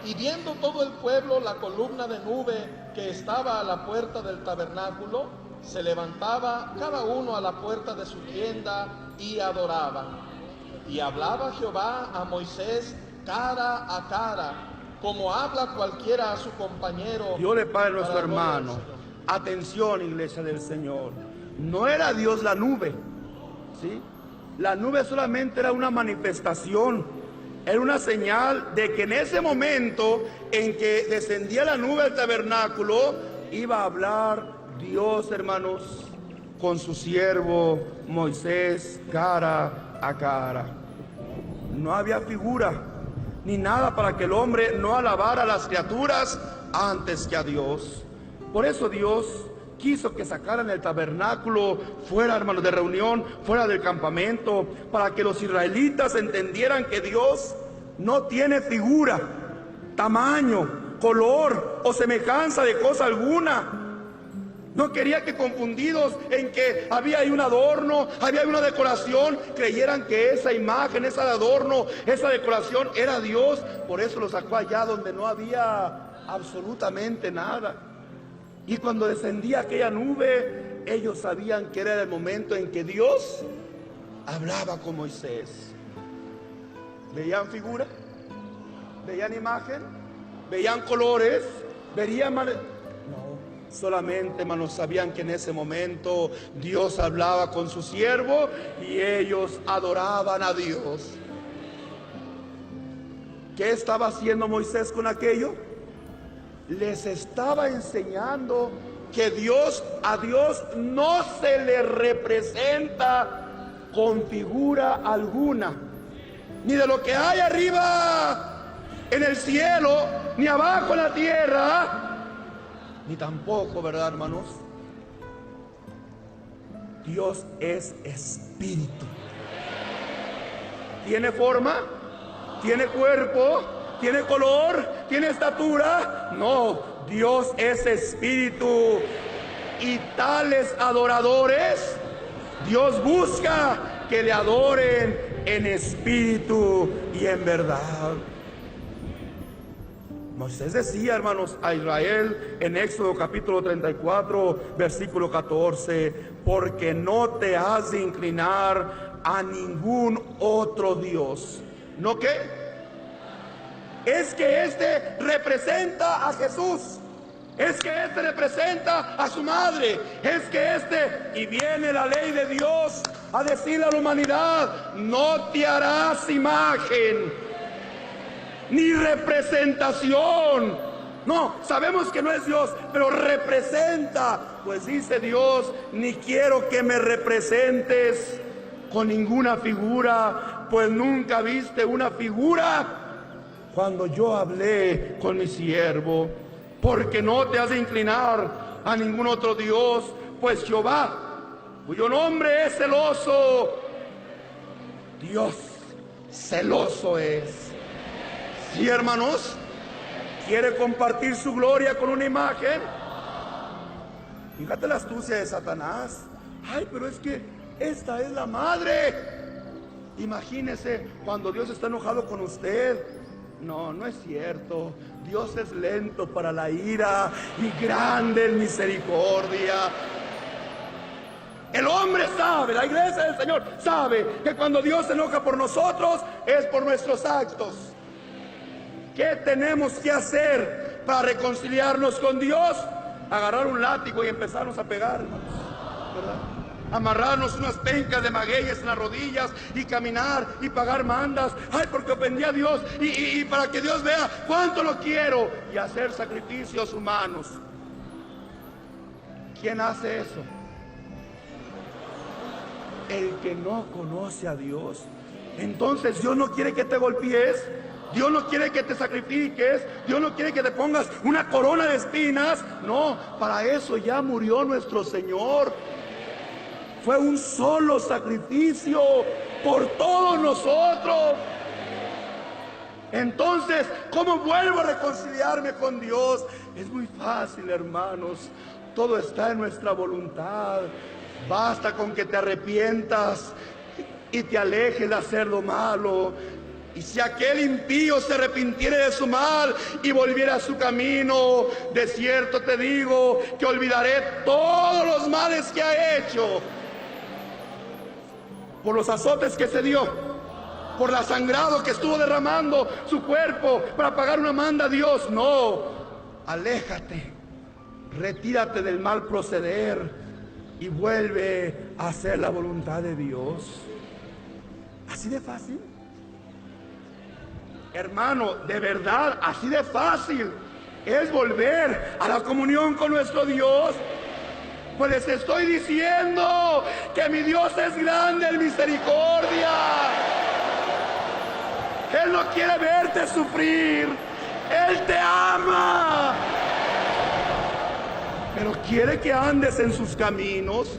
Y viendo todo el pueblo la columna de nube que estaba a la puerta del tabernáculo, se levantaba cada uno a la puerta de su tienda y adoraba. Y hablaba Jehová a Moisés cara a cara, como habla cualquiera a su compañero. Dios le Padre nuestro hermano. Atención, iglesia del Señor. No era Dios la nube, ¿sí? La nube solamente era una manifestación, era una señal de que en ese momento en que descendía la nube al tabernáculo, iba a hablar Dios, hermanos, con su siervo Moisés cara a cara. No había figura ni nada para que el hombre no alabara a las criaturas antes que a Dios. Por eso Dios quiso que sacaran el tabernáculo fuera, hermanos, de reunión, fuera del campamento, para que los israelitas entendieran que Dios no tiene figura, tamaño, color o semejanza de cosa alguna. No quería que, confundidos en que había ahí un adorno, había una decoración, creyeran que esa imagen, ese adorno, esa decoración era Dios. Por eso lo sacó allá donde no había absolutamente nada. Y cuando descendía aquella nube, ellos sabían que era el momento en que Dios hablaba con Moisés. ¿Veían figura? ¿Veían imagen? ¿Veían colores? ¿Veían no, solamente, hermanos, sabían que en ese momento Dios hablaba con su siervo y ellos adoraban a Dios. ¿Qué estaba haciendo Moisés con aquello? Les estaba enseñando que a Dios no se le representa con figura alguna, ni de lo que hay arriba en el cielo, ni abajo en la tierra, ni tampoco, ¿verdad, hermanos? Dios es espíritu. ¿Tiene forma? ¿Tiene cuerpo? ¿Tiene color? ¿Tiene estatura? No, Dios es espíritu. Y tales adoradores, Dios busca que le adoren en espíritu y en verdad. Moisés decía, hermanos, a Israel en Éxodo capítulo 34, versículo 14, porque no te has de inclinar a ningún otro Dios. ¿No qué? Es que este representa a Jesús, es que este representa a su madre, es que y viene la ley de Dios a decirle a la humanidad: no te harás imagen ni representación. No, sabemos que no es Dios, pero representa. Pues dice Dios: ni quiero que me representes con ninguna figura, pues nunca viste una figura cuando yo hablé con mi siervo, porque no te has de inclinar a ningún otro Dios, pues Jehová, cuyo nombre es celoso, Dios celoso es. Sí, hermanos, quiere compartir su gloria con una imagen. Fíjate la astucia de Satanás. Ay, pero es que esta es la madre. Imagínese cuando Dios está enojado con usted. No, no es cierto. Dios es lento para la ira y grande en misericordia. El hombre sabe, la iglesia del Señor sabe que cuando Dios se enoja por nosotros es por nuestros actos. ¿Qué tenemos que hacer para reconciliarnos con Dios? Agarrar un látigo y empezarnos a pegar, hermanos, ¿verdad? Amarrarnos unas pencas de magueyes en las rodillas y caminar y pagar mandas. Ay, porque ofendí a Dios y para que Dios vea cuánto lo quiero, y hacer sacrificios humanos. ¿Quién hace eso? El que no conoce a Dios. Entonces Dios no quiere que te golpees, Dios no quiere que te sacrifiques, Dios no quiere que te pongas una corona de espinas. No, para eso ya murió nuestro Señor. Fue un solo sacrificio por todos nosotros. Entonces, ¿cómo vuelvo a reconciliarme con Dios? Es muy fácil, hermanos. Todo está en nuestra voluntad. Basta con que te arrepientas y te alejes de hacer lo malo. Y si aquel impío se arrepintiere de su mal y volviera a su camino, de cierto te digo que olvidaré todos los males que ha hecho. Por los azotes que se dio, por la sangrado que estuvo derramando su cuerpo para pagar una manda a Dios. No, aléjate, retírate del mal proceder y vuelve a hacer la voluntad de Dios. Así de fácil. Hermano, de verdad, así de fácil es volver a la comunión con nuestro Dios. Pues les estoy diciendo que mi Dios es grande en misericordia. Él no quiere verte sufrir. Él te ama. Pero quiere que andes en sus caminos.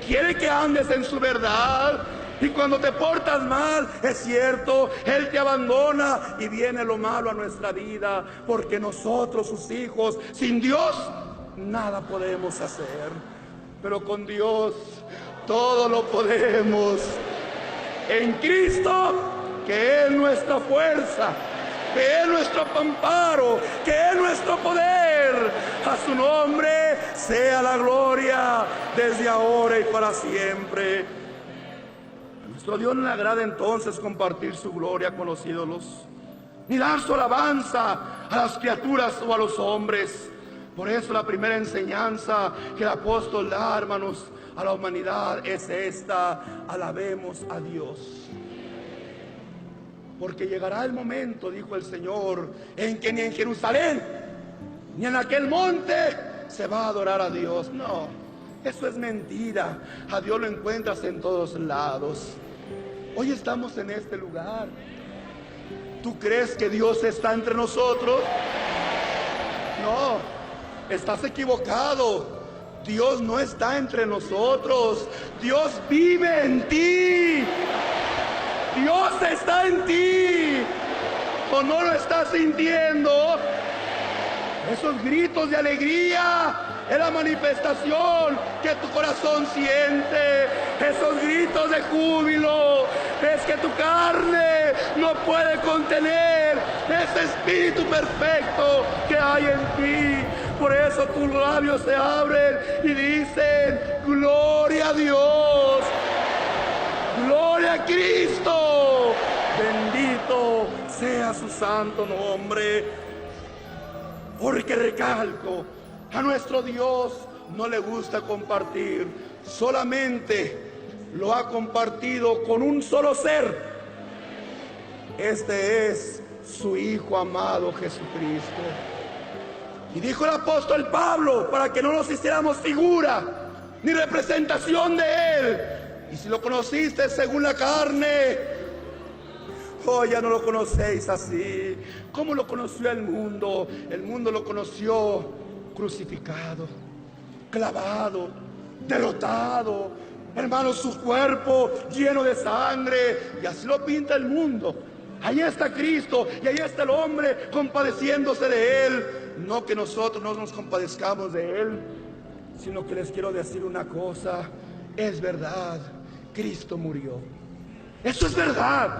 Quiere que andes en su verdad. Y cuando te portas mal, es cierto, Él te abandona y viene lo malo a nuestra vida. Porque nosotros, sus hijos, sin Dios, nada podemos hacer. Pero con Dios todo lo podemos. En Cristo, que es nuestra fuerza, que es nuestro amparo, que es nuestro poder. A su nombre sea la gloria desde ahora y para siempre. A nuestro Dios no le agrada entonces compartir su gloria con los ídolos, ni dar su alabanza a las criaturas o a los hombres. Por eso la primera enseñanza que el apóstol da, hermanos, a la humanidad es esta: alabemos a Dios. Porque llegará el momento, dijo el Señor, en que ni en Jerusalén ni en aquel monte se va a adorar a Dios. No, eso es mentira. A Dios lo encuentras en todos lados. Hoy estamos en este lugar. ¿Tú crees que Dios está entre nosotros? No. Estás equivocado. Dios no está entre nosotros. Dios vive en ti. Dios está en ti. ¿O no lo estás sintiendo? Esos gritos de alegría es la manifestación que tu corazón siente. Esos gritos de júbilo es que tu carne no puede contener ese espíritu perfecto que hay en ti. Por eso tus labios se abren y dicen: gloria a Dios, gloria a Cristo, bendito sea su santo nombre. Porque recalco, a nuestro Dios no le gusta compartir, solamente lo ha compartido con un solo ser. Este es su Hijo amado Jesucristo. Y dijo el apóstol Pablo, para que no nos hiciéramos figura ni representación de Él. Y si lo conociste según la carne, Oh, ya no lo conocéis así. ¿Cómo lo conoció el mundo? El mundo lo conoció crucificado, clavado, derrotado. Hermanos, su cuerpo lleno de sangre. Y así lo pinta el mundo. Ahí está Cristo y ahí está el hombre compadeciéndose de Él. No que nosotros no nos compadezcamos de Él, sino que les quiero decir una cosa. Es verdad, Cristo murió. Eso es verdad.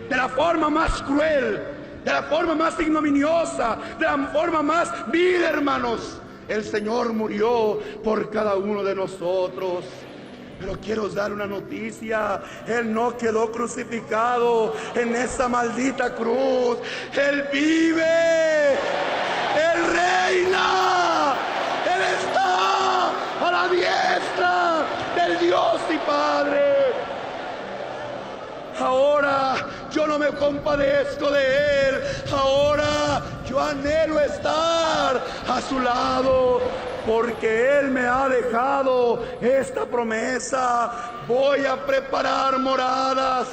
De la forma más cruel, de la forma más ignominiosa, de la forma más vil, hermanos. El Señor murió por cada uno de nosotros. Pero quiero dar una noticia. Él no quedó crucificado en esa maldita cruz. Él vive. Él reina. Él está a la diestra del Dios y Padre. Ahora yo no me compadezco de Él. Ahora yo anhelo estar a su lado, porque Él me ha dejado esta promesa. Voy a preparar moradas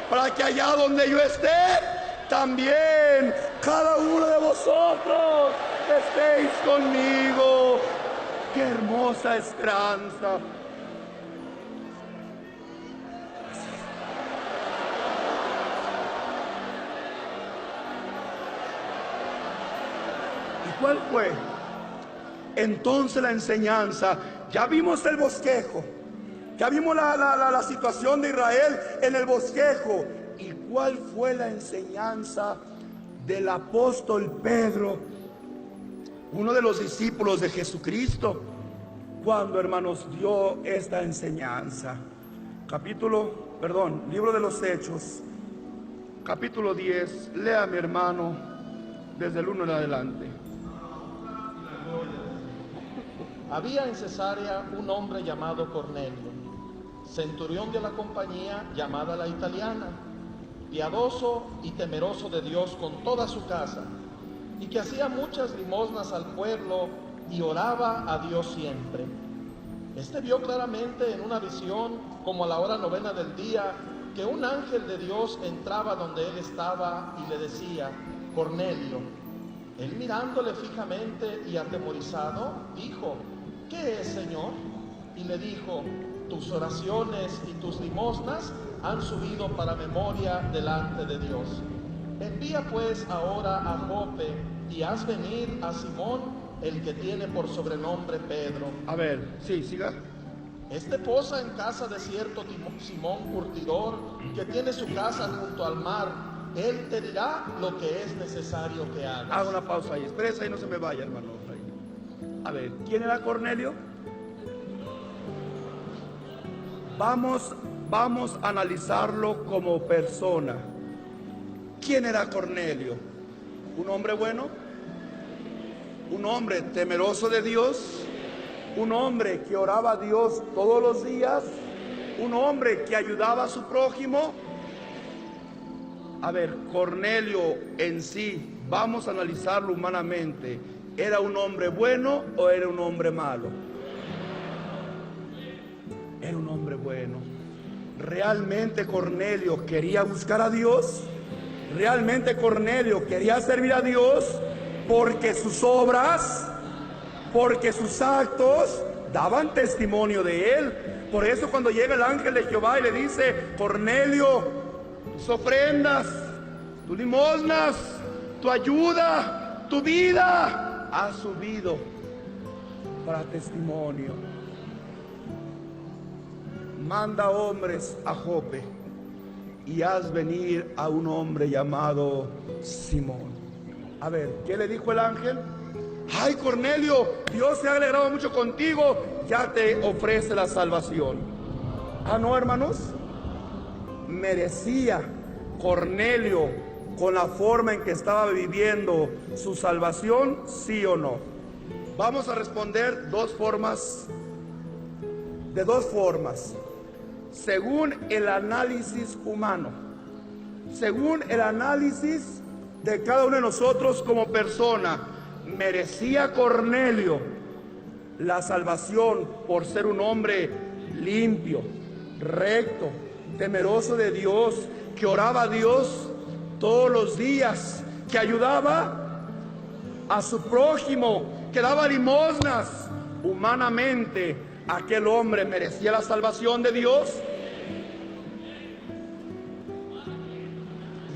para que allá donde yo esté, también cada uno de vosotros estéis conmigo. ¡Qué hermosa esperanza! ¿Y cuál fue entonces la enseñanza? Ya vimos el bosquejo, ya vimos la situación de Israel en el bosquejo. ¿Y cuál fue la enseñanza del apóstol Pedro, uno de los discípulos de Jesucristo, cuando, hermanos, dio esta enseñanza? Libro de los Hechos, capítulo 10. Lea, mi hermano, desde el 1 en adelante. Había en Cesarea un hombre llamado Cornelio, centurión de la compañía llamada la Italiana, piadoso y temeroso de Dios con toda su casa, y que hacía muchas limosnas al pueblo y oraba a Dios siempre. Este vio claramente en una visión, como a la hora 9 del día, que un ángel de Dios entraba donde él estaba y le decía: Cornelio. Él, mirándole fijamente y atemorizado, dijo: ¿qué es, Señor? Y le dijo: tus oraciones y tus limosnas han subido para memoria delante de Dios. Envía pues ahora a Jope y haz venir a Simón, el que tiene por sobrenombre Pedro. A ver, sí, siga. Este posa en casa de cierto Simón curtidor, que tiene su casa junto al mar. Él te dirá lo que es necesario que hagas. Haga una pausa ahí, espérese ahí, no se me vaya, hermano. A ver, ¿quién era Cornelio? Vamos a analizarlo como persona. ¿Quién era Cornelio? ¿Un hombre bueno? ¿Un hombre temeroso de Dios? ¿Un hombre que oraba a Dios todos los días? ¿Un hombre que ayudaba a su prójimo? A ver, Cornelio en sí, vamos a analizarlo humanamente. ¿Era un hombre bueno o era un hombre malo? Era un hombre bueno. ¿Realmente Cornelio quería buscar a Dios? ¿Realmente Cornelio quería servir a Dios? Porque sus obras, porque sus actos daban testimonio de él. Por eso cuando llega el ángel de Jehová y le dice: Cornelio, tus ofrendas, tus limosnas, tu ayuda, tu vida ha subido para testimonio. Manda hombres a Jope y haz venir a un hombre llamado Simón. A ver, ¿qué le dijo el ángel? Ay, Cornelio, Dios se ha alegrado mucho contigo, ya te ofrece la salvación. Ah, no, hermanos, merecía Cornelio, con la forma en que estaba viviendo, su salvación, ¿sí o no? Vamos a responder de dos formas, según el análisis humano, según el análisis de cada uno de nosotros como persona. ¿Merecía Cornelio la salvación por ser un hombre limpio, recto, temeroso de Dios, que oraba a Dios todos los días, que ayudaba a su prójimo, que daba limosnas. Humanamente, ¿aquel hombre merecía la salvación de Dios?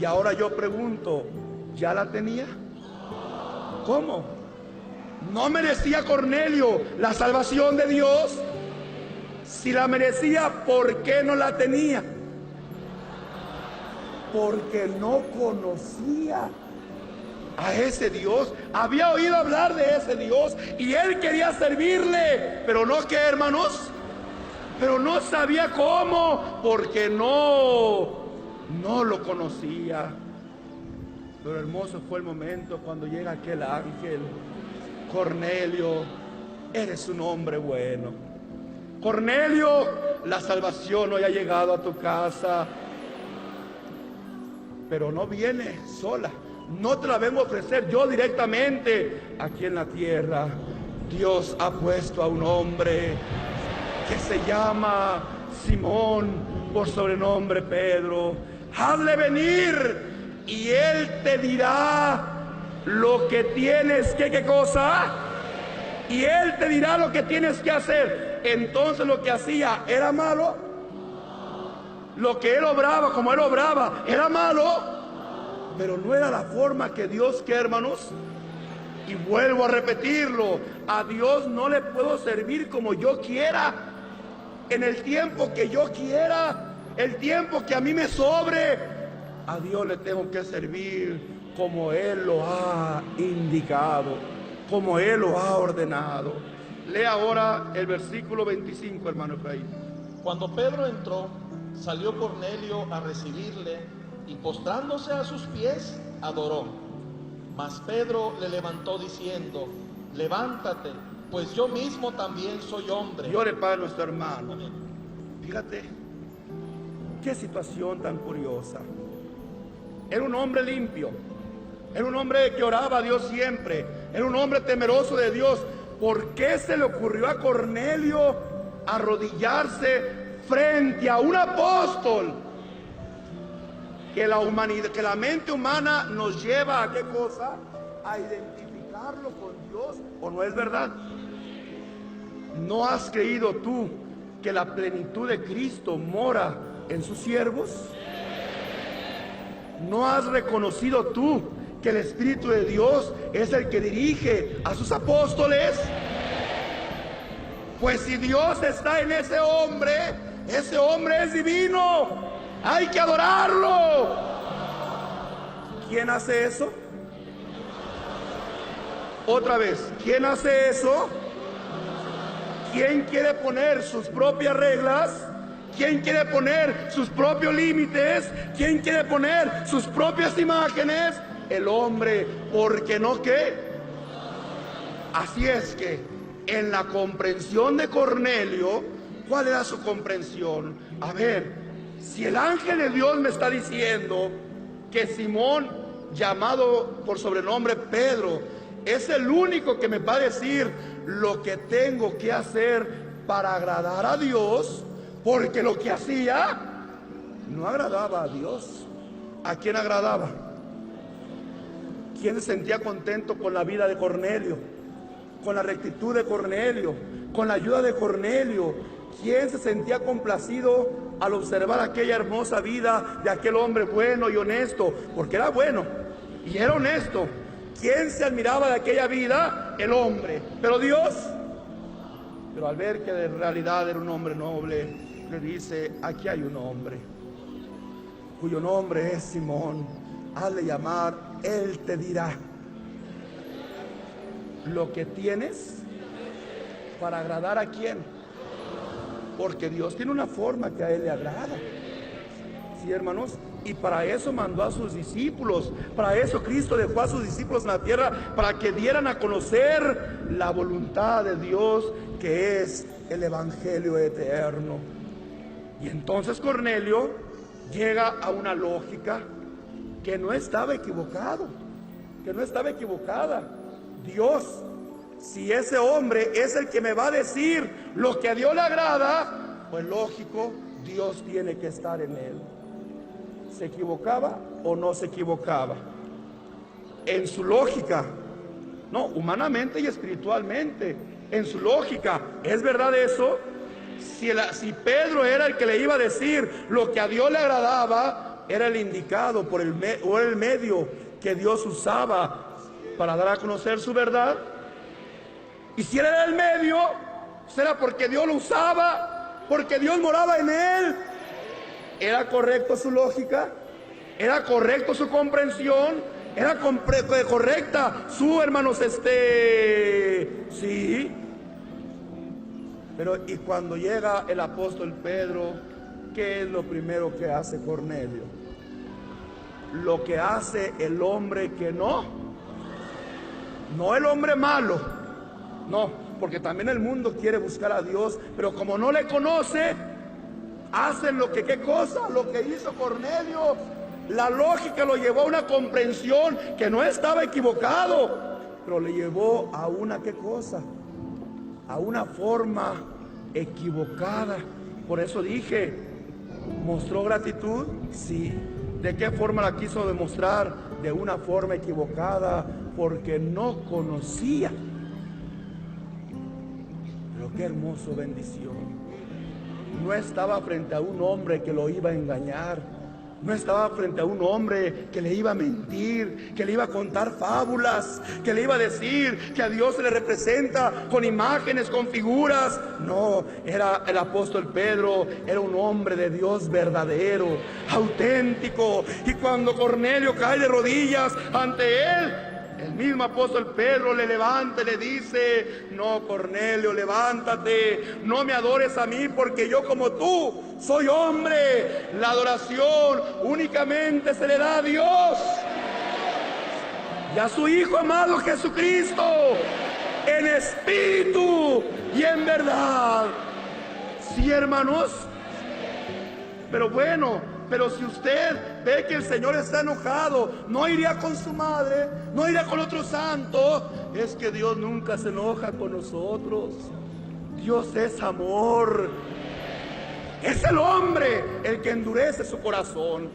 Y ahora yo pregunto, ¿ya la tenía? ¿Cómo? ¿No merecía Cornelio la salvación de Dios? Si la merecía, ¿por qué no la tenía? Porque no conocía a ese Dios. Había oído hablar de ese Dios y él quería servirle, pero no, ¿qué, hermanos? Pero no sabía cómo, porque no lo conocía. Pero hermoso fue el momento cuando llega aquel ángel. Cornelio, eres un hombre bueno. Cornelio, la salvación hoy ha llegado a tu casa, pero no viene sola. No te la vengo a ofrecer yo directamente. Aquí en la tierra Dios ha puesto a un hombre que se llama Simón, por sobrenombre Pedro. Hazle venir y él te dirá lo que tienes que, ¿qué cosa? Y él te dirá lo que tienes que hacer. Entonces lo que hacía era malo. Lo que él obraba, como él obraba, era malo. Pero no era la forma que Dios, ¿qué, hermanos? Y vuelvo a repetirlo, a Dios no le puedo servir como yo quiera, en el tiempo que yo quiera, el tiempo que a mí me sobre. A Dios le tengo que servir como Él lo ha indicado, como Él lo ha ordenado. Lea ahora el versículo 25, hermano Efraín. Cuando Pedro entró, salió Cornelio a recibirle y postrándose a sus pies, adoró. Mas Pedro le levantó diciendo: levántate, pues yo mismo también soy hombre. Dios le pague a nuestro hermano. Fíjate, qué situación tan curiosa. Era un hombre limpio, era un hombre que oraba a Dios siempre, era un hombre temeroso de Dios. ¿Por qué se le ocurrió a Cornelio arrodillarse frente a un apóstol? Que la humanidad, que la mente humana nos lleva a qué cosa? A identificarlo con Dios, ¿o no es verdad? ¿No has creído tú que la plenitud de Cristo mora en sus siervos? ¿No has reconocido tú que el Espíritu de Dios es el que dirige a sus apóstoles? Pues si Dios está en ese hombre es divino. Hay que adorarlo. ¿Quién hace eso? Otra vez, ¿quién hace eso? ¿Quién quiere poner sus propias reglas? ¿Quién quiere poner sus propios límites? ¿Quién quiere poner sus propias imágenes? El hombre, porque no qué. Así es que en la comprensión de Cornelio, ¿cuál era su comprensión? A ver, si el ángel de Dios me está diciendo que Simón, llamado por sobrenombre Pedro, es el único que me va a decir lo que tengo que hacer para agradar a Dios, porque lo que hacía no agradaba a Dios. ¿A quién agradaba? ¿Quién se sentía contento con la vida de Cornelio? Con la rectitud de Cornelio, con la ayuda de Cornelio. ¿Quién se sentía complacido al observar aquella hermosa vida de aquel hombre bueno y honesto? Porque era bueno y era honesto. ¿Quién se admiraba de aquella vida? El hombre. Pero Dios, pero al ver que de realidad era un hombre noble, le dice: aquí hay un hombre cuyo nombre es Simón. Hazle llamar, él te dirá lo que tienes para agradar a quién. Porque Dios tiene una forma que a Él le agrada. Sí, hermanos. Y para eso mandó a sus discípulos. Para eso Cristo dejó a sus discípulos en la tierra, para que dieran a conocer la voluntad de Dios, que es el Evangelio eterno. Y entonces Cornelio llega a una lógica que no estaba equivocado, que no estaba equivocada. Dios, si ese hombre es el que me va a decir lo que a Dios le agrada, pues lógico, Dios tiene que estar en él. ¿se equivocaba o no se equivocaba? En su lógica, no, humanamente y espiritualmente, en su lógica, ¿es verdad eso? Si Pedro era el que le iba a decir lo que a Dios le agradaba, era el indicado o el medio que Dios usaba para dar a conocer su verdad. Y si era el medio, ¿será porque Dios lo usaba? ¿Porque Dios moraba en él? ¿Era correcto su lógica? ¿Era correcto su comprensión? ¿Era correcta su, hermanos, sí? Pero y cuando llega el apóstol Pedro, ¿qué es lo primero que hace Cornelio? Lo que hace el hombre que no el hombre malo, no, porque también el mundo quiere buscar a Dios, pero como no le conoce, hacen lo que, ¿qué cosa? Lo que hizo Cornelio. La lógica lo llevó a una comprensión que no estaba equivocado, pero le llevó a una, ¿qué cosa? A una forma equivocada. Por eso dije, ¿mostró gratitud? Sí. ¿De qué forma la quiso demostrar? De una forma equivocada, porque no conocía. Pero qué hermosa bendición. No estaba frente a un hombre que lo iba a engañar. No estaba frente a un hombre que le iba a mentir, que le iba a contar fábulas, que le iba a decir que a Dios se le representa con imágenes, con figuras. No, era el apóstol Pedro, era un hombre de Dios verdadero, auténtico. Y cuando Cornelio cae de rodillas ante él, el mismo apóstol Pedro le levanta y le dice: no, Cornelio, levántate, no me adores a mí, porque yo como tú soy hombre. La adoración únicamente se le da a Dios y a su Hijo amado Jesucristo, en espíritu y en verdad. Sí, hermanos. Pero bueno, pero si usted ve que el Señor está enojado, no iría con su madre, no iría con otro santo. Es que Dios nunca se enoja con nosotros. Dios es amor. Es el hombre el que endurece su corazón.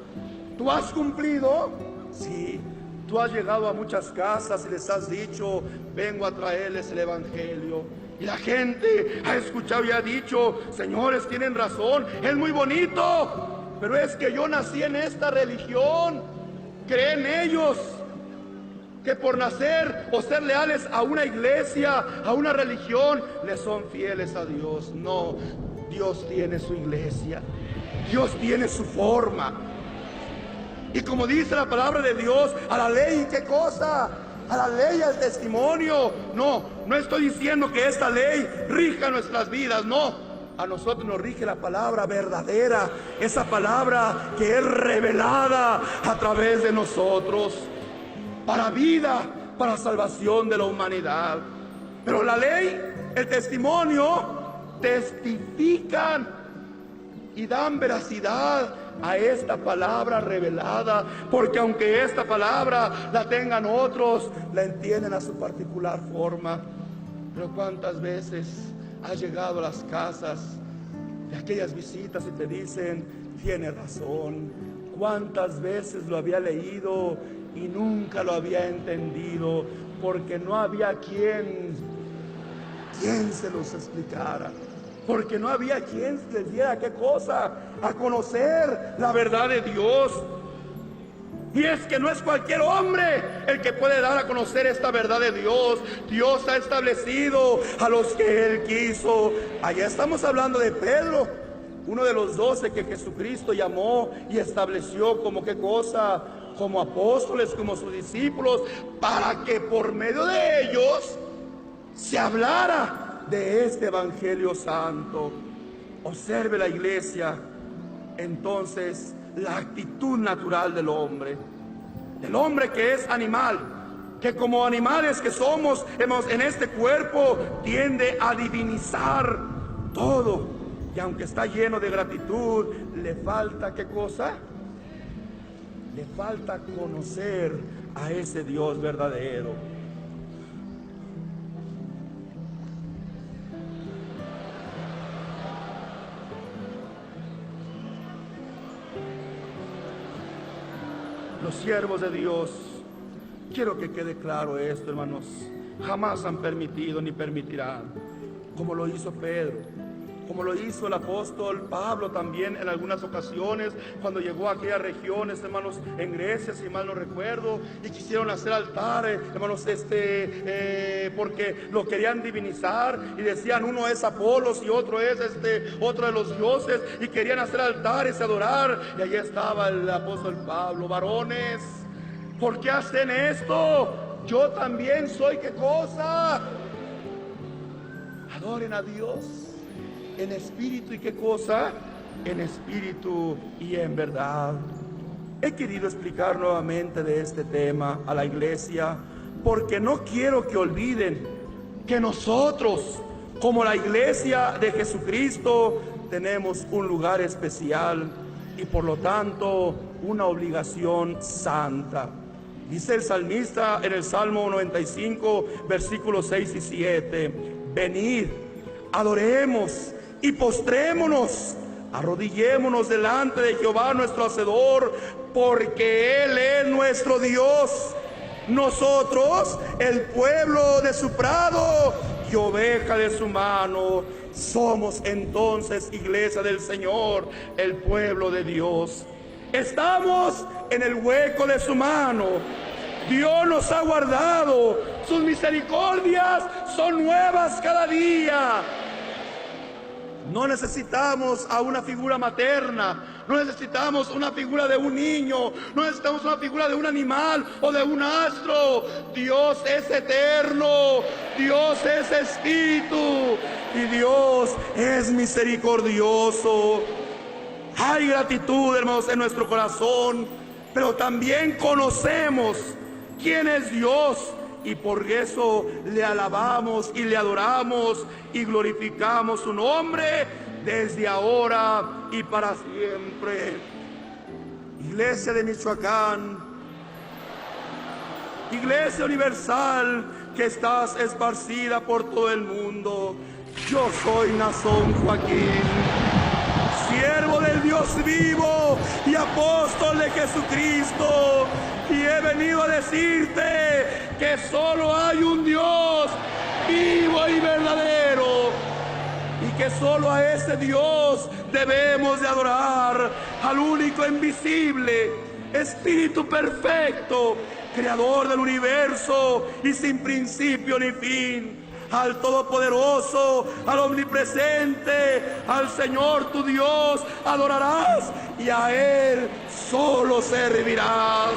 ¿Tú has cumplido? Sí. Tú has llegado a muchas casas y les has dicho: vengo a traerles el evangelio. Y la gente ha escuchado y ha dicho: señores, tienen razón, es muy bonito, pero es que yo nací en esta religión. ¿Creen ellos que por nacer o ser leales a una iglesia, a una religión, le son fieles a Dios? No, Dios tiene su iglesia, Dios tiene su forma. Y como dice la palabra de Dios, a la ley, ¿qué cosa? A la ley, al testimonio. No estoy diciendo que esta ley rija nuestras vidas, no. A nosotros nos rige la palabra verdadera, esa palabra que es revelada a través de nosotros, para vida, para salvación de la humanidad. Pero la ley, el testimonio, testifican y dan veracidad a esta palabra revelada, porque aunque esta palabra la tengan otros, la entienden a su particular forma. Pero ¿cuántas veces has llegado a las casas de aquellas visitas y te dicen: tiene razón? ¿Cuántas veces lo había leído y nunca lo había entendido? Porque no había quien se los explicara, porque no había quien les diera, ¿qué cosa? A conocer la verdad de Dios. Y es que no es cualquier hombre el que puede dar a conocer esta verdad de Dios. Dios ha establecido a los que Él quiso. Allá estamos hablando de Pedro, uno de los 12 que Jesucristo llamó y estableció como, ¿qué cosa? Como apóstoles, como sus discípulos, para que por medio de ellos se hablara de este evangelio santo. Observe la iglesia entonces la actitud natural del hombre que es animal, que como animales que somos en este cuerpo, tiende a divinizar todo, y aunque está lleno de gratitud, le falta, ¿qué cosa? Le falta conocer a ese Dios verdadero. Los siervos de Dios, quiero que quede claro esto, hermanos, jamás han permitido ni permitirán, como lo hizo Pedro, como lo hizo el apóstol Pablo también en algunas ocasiones, cuando llegó a aquellas regiones, hermanos, en Grecia, si mal no recuerdo, y quisieron hacer altares, hermanos, porque lo querían divinizar, y decían uno es Apolos y otro es otro de los dioses, y querían hacer altares y adorar, y allí estaba el apóstol Pablo: varones, ¿por qué hacen esto? Yo también soy, ¿qué cosa? Adoren a Dios en espíritu, y qué cosa, en espíritu y en verdad. He querido explicar nuevamente de este tema a la iglesia, porque no quiero que olviden que nosotros, como la iglesia de Jesucristo, tenemos un lugar especial y por lo tanto una obligación santa. Dice el salmista en el Salmo 95, versículos 6 y 7: venid, adoremos y postrémonos, arrodillémonos delante de Jehová nuestro Hacedor, porque Él es nuestro Dios, nosotros el pueblo de su prado y oveja de su mano. Somos entonces iglesia del Señor, el pueblo de Dios. Estamos en el hueco de su mano. Dios nos ha guardado, sus misericordias son nuevas cada día. No necesitamos a una figura materna, no necesitamos una figura de un niño, no necesitamos una figura de un animal o de un astro. Dios es eterno, Dios es espíritu y Dios es misericordioso. Hay gratitud, hermanos, en nuestro corazón, pero también conocemos quién es Dios. Y por eso le alabamos y le adoramos y glorificamos su nombre desde ahora y para siempre. Iglesia de Michoacán, Iglesia Universal, que estás esparcida por todo el mundo, yo soy Nazón Joaquín, siervo del Dios vivo y apóstol de Jesucristo, y he venido a decirte que solo hay un Dios vivo y verdadero, y que solo a ese Dios debemos de adorar, al único invisible, Espíritu perfecto, Creador del universo y sin principio ni fin, al Todopoderoso, al Omnipresente, al Señor tu Dios adorarás, y a Él solo servirás.